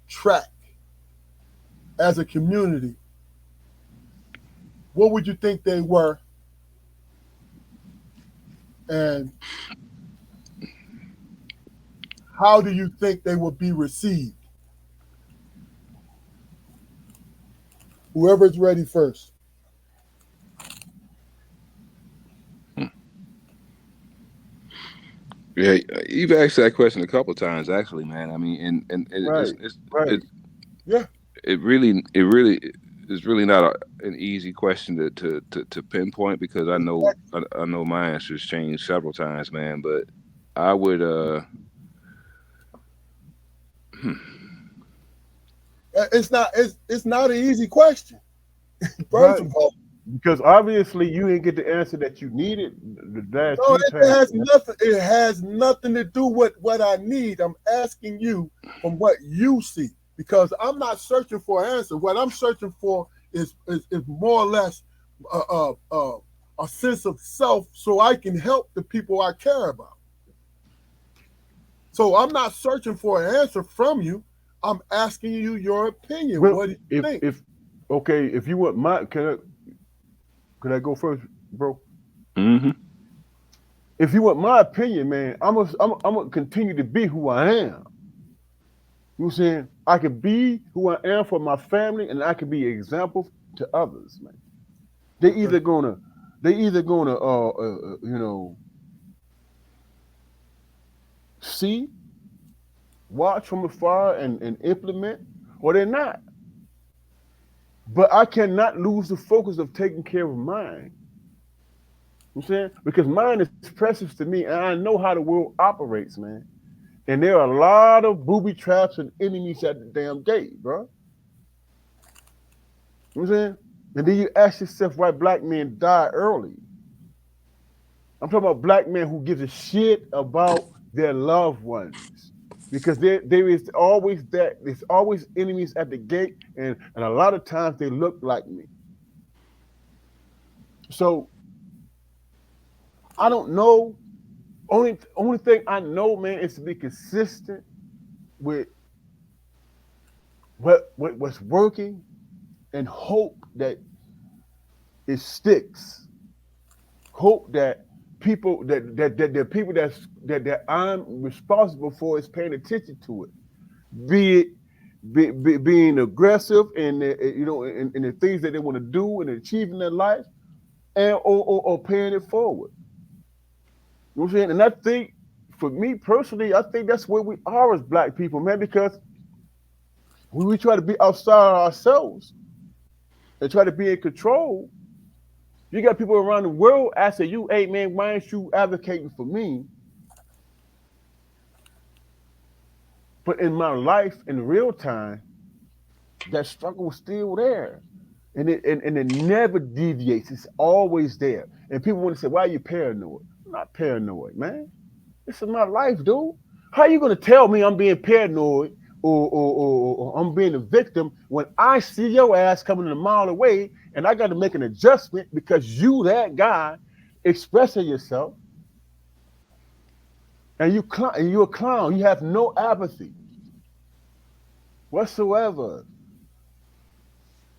track as a community, what would you think they were? And how do you think they will be received? Whoever's ready first. Yeah, you've asked that question a couple of times, actually, man. I mean, Right. it really is really not an easy question to pinpoint, because I know my answers changed several times, man. But I would It's not an easy question. First of all, because obviously you didn't get the answer that you needed. It has nothing to do with what I need. I'm asking you from what you see, because I'm not searching for an answer. What I'm searching for is more or less a sense of self, so I can help the people I care about. So I'm not searching for an answer from you. I'm asking you your opinion. Well, what do you think? If you want my, can I go first, bro? Mm-hmm. If you want my opinion, man, I'm gonna continue to be who I am. You know what I'm saying? I can be who I am for my family, and I can be an example to others, man. They either gonna see, watch from afar and implement, or they're not. But I cannot lose the focus of taking care of mine. You know what I'm saying? Because mine is precious to me and I know how the world operates, man. And there are a lot of booby traps and enemies at the damn gate, bro. You know what I'm saying? And then you ask yourself why black men die early. I'm talking about black men who gives a shit about their loved ones. Because there is always there's always enemies at the gate, and a lot of times they look like me. So I don't know. Only thing I know, man, is to be consistent with what's working and hope that it sticks. Hope that people that the people that I'm responsible for is paying attention to it. Be it being aggressive and in the things that they want to do and achieve in their life, and or paying it forward. You know what I'm saying? And I think, for me personally, I think that's where we are as black people, man. Because when we try to be outside ourselves and try to be in control, you got people around the world asking you, "Hey, man, why aren't you advocating for me?" But in my life, in real time, that struggle is still there. And it never deviates. It's always there. And people want to say, "Why are you paranoid?" I'm not paranoid, man. This is my life, dude. How are you gonna tell me I'm being paranoid or I'm being a victim when I see your ass coming a mile away and I got to make an adjustment because you, that guy, expressing yourself, and you're a clown. You have no apathy whatsoever.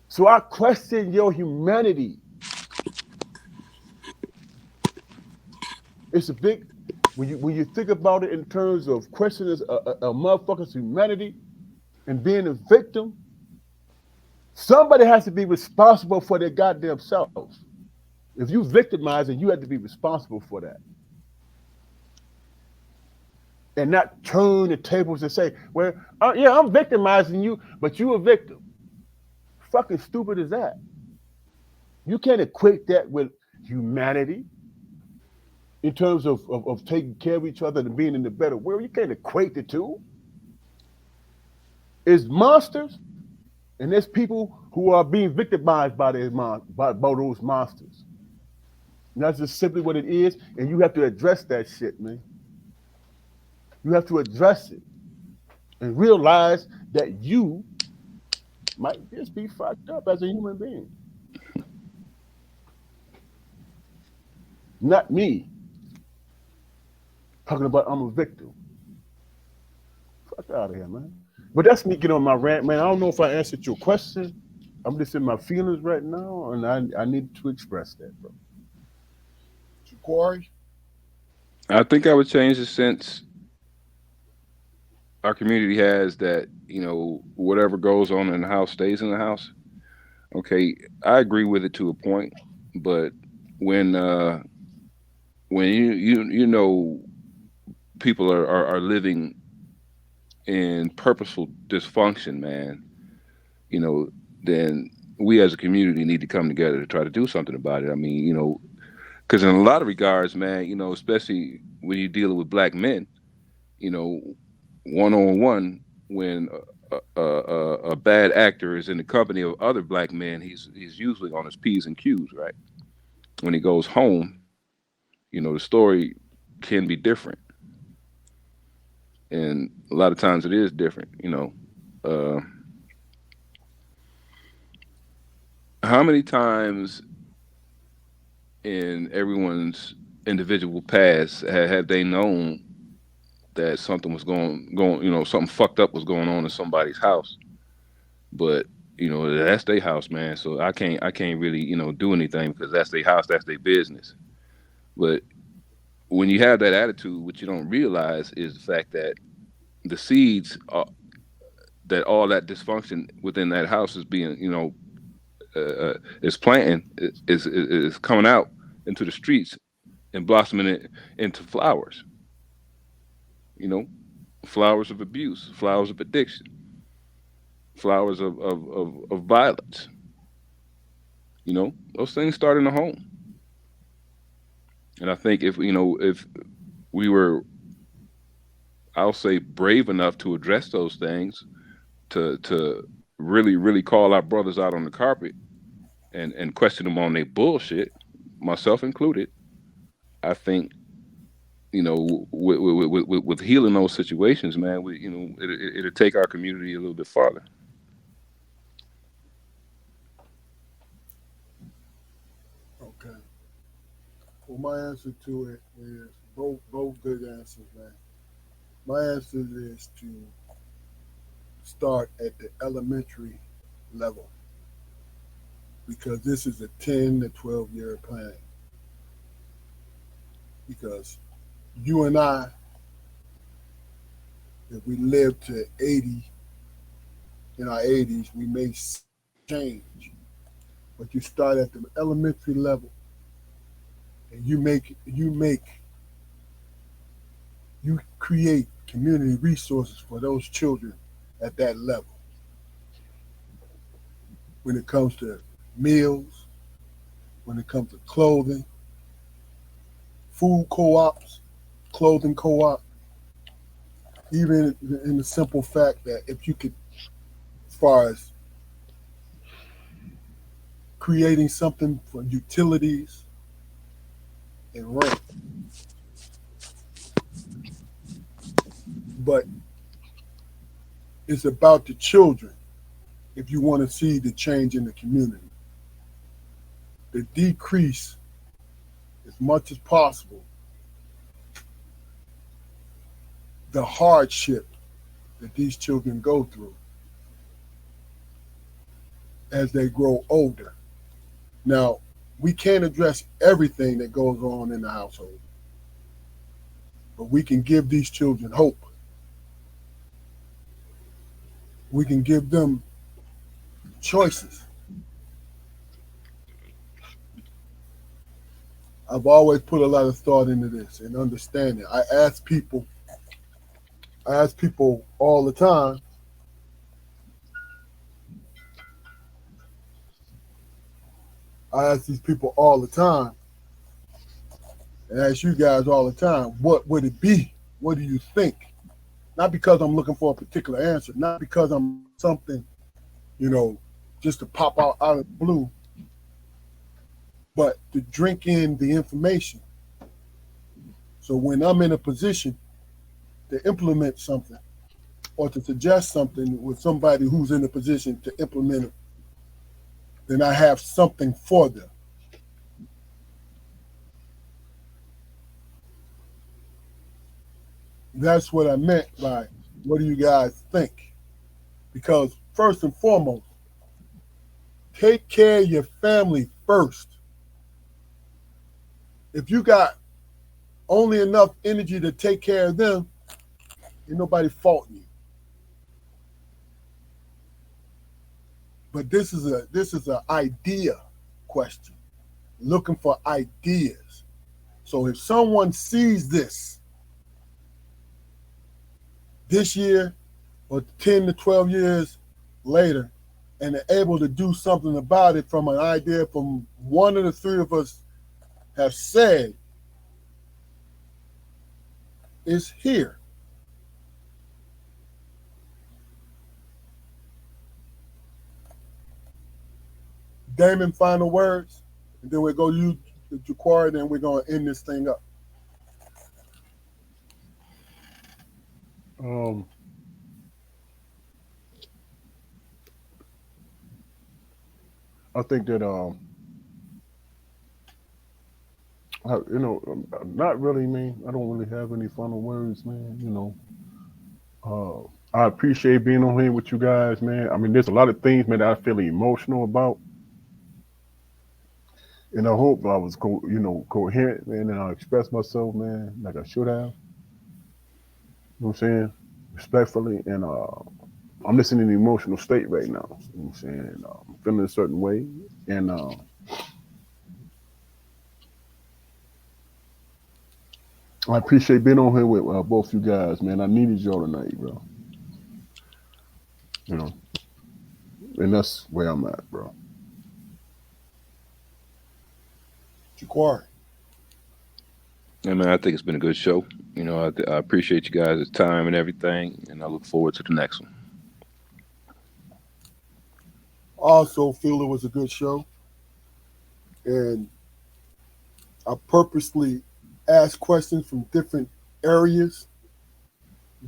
So I question your humanity. It's a big when you think about it in terms of questioning a motherfucker's humanity and being a victim. Somebody has to be responsible for their goddamn selves. If you victimize, then you have to be responsible for that, and not turn the tables and say, "Well, yeah, I'm victimizing you, but you a victim." Fucking stupid is that? You can't equate that with humanity in terms of taking care of each other and being in the better world. You can't equate the two. It's monsters, and there's people who are being victimized by those monsters. And that's just simply what it is, and you have to address that shit, man. You have to address it and realize that you might just be fucked up as a human being. Not me talking about I'm a victim. Fuck out of here, man. But that's me getting on my rant, man. I don't know if I answered your question. I'm just in my feelings right now, and I need to express that, bro. Corey. I think I would change it since our community has that, whatever goes on in the house stays in the house. Okay, I agree with it to a point, but when when people are living in purposeful dysfunction, man, you know, then we as a community need to come together to try to do something about it. I mean, because in a lot of regards, man, especially when you're dealing with black men, you know, one on one, when a bad actor is in the company of other black men, he's usually on his p's and q's, right? When he goes home, the story can be different, and a lot of times it is different. Uh, how many times in everyone's individual past have they known that something was going, something fucked up was going on in somebody's house, but that's their house, man. So I can't really do anything because that's their house, that's their business. But when you have that attitude, what you don't realize is the fact that the seeds that all that dysfunction within that house is being, is planting, is coming out into the streets and blossoming it into flowers. You know, flowers of abuse, flowers of addiction, flowers of violence. Those things start in the home. And I think if we were, I'll say, brave enough to address those things, to really call our brothers out on the carpet and question them on their bullshit, myself included, I think with healing those situations, man, it'll take our community a little bit farther. Okay. Well, my answer to it is both good answers, man. My answer is to start at the elementary level because this is a 10 to 12-year plan. Because you and I, if we live to 80, in our 80s, we may change. But you start at the elementary level and you create community resources for those children at that level. When it comes to meals, when it comes to clothing, food co-ops, clothing co-op, even in the simple fact that if you could, as far as creating something for utilities and rent, but it's about the children if you want to see the change in the community. The decrease as much as possible the hardship that these children go through as they grow older. Now, we can't address everything that goes on in the household, but we can give these children hope. We can give them choices. I've always put a lot of thought into this and understanding. I ask people all the time, I ask these people all the time, and ask you guys all the time, what would it be? What do you think? Not because I'm looking for a particular answer, not because I'm something, just to pop out of the blue, but to drink in the information. So when I'm in a position to implement something or to suggest something with somebody who's in a position to implement it, then I have something for them. That's what I meant by what do you guys think? Because first and foremost, take care of your family first. If you got only enough energy to take care of them, ain't nobody faulting you. But this is an idea question, looking for ideas. So if someone sees this year or 10 to 12 years later and are able to do something about it from an idea from one of the three of us have said, is here. Damon, final words, and then we'll go to Jaquari, and then we're going to end this thing up. I think that not really, man. I don't really have any final words, man. I appreciate being on here with you guys, man. I mean, there's a lot of things, man, that I feel emotional about, and I hope I was, coherent, man, and I expressed myself, man, like I should have. You know what I'm saying? Respectfully, and I'm just in an emotional state right now. You know what I'm saying? I'm feeling a certain way, and I appreciate being on here with both you guys, man. I needed y'all tonight, bro. And that's where I'm at, bro. Jaquari. Yeah, man, I think it's been a good show. You know, I appreciate you guys' time and everything, and I look forward to the next one. I also feel it was a good show, and I purposely asked questions from different areas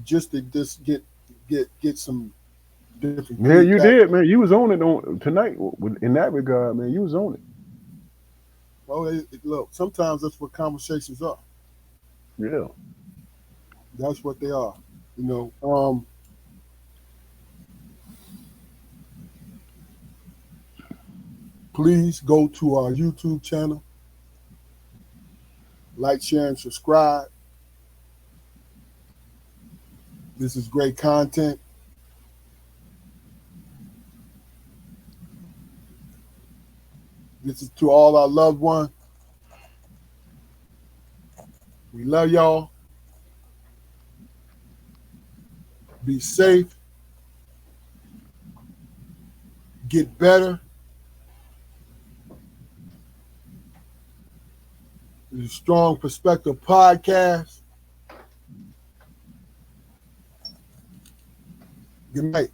just to get some different Yeah, you feedback. did, man. You was on it on tonight. In that regard, man, you was on it. Well, look, sometimes that's what conversations are. Yeah. That's what they are. You know, please go to our YouTube channel, like, share, and subscribe. This is great content. This is to all our loved ones. We love y'all. Be safe. Get better. The Strong Perspective Podcast. Good night.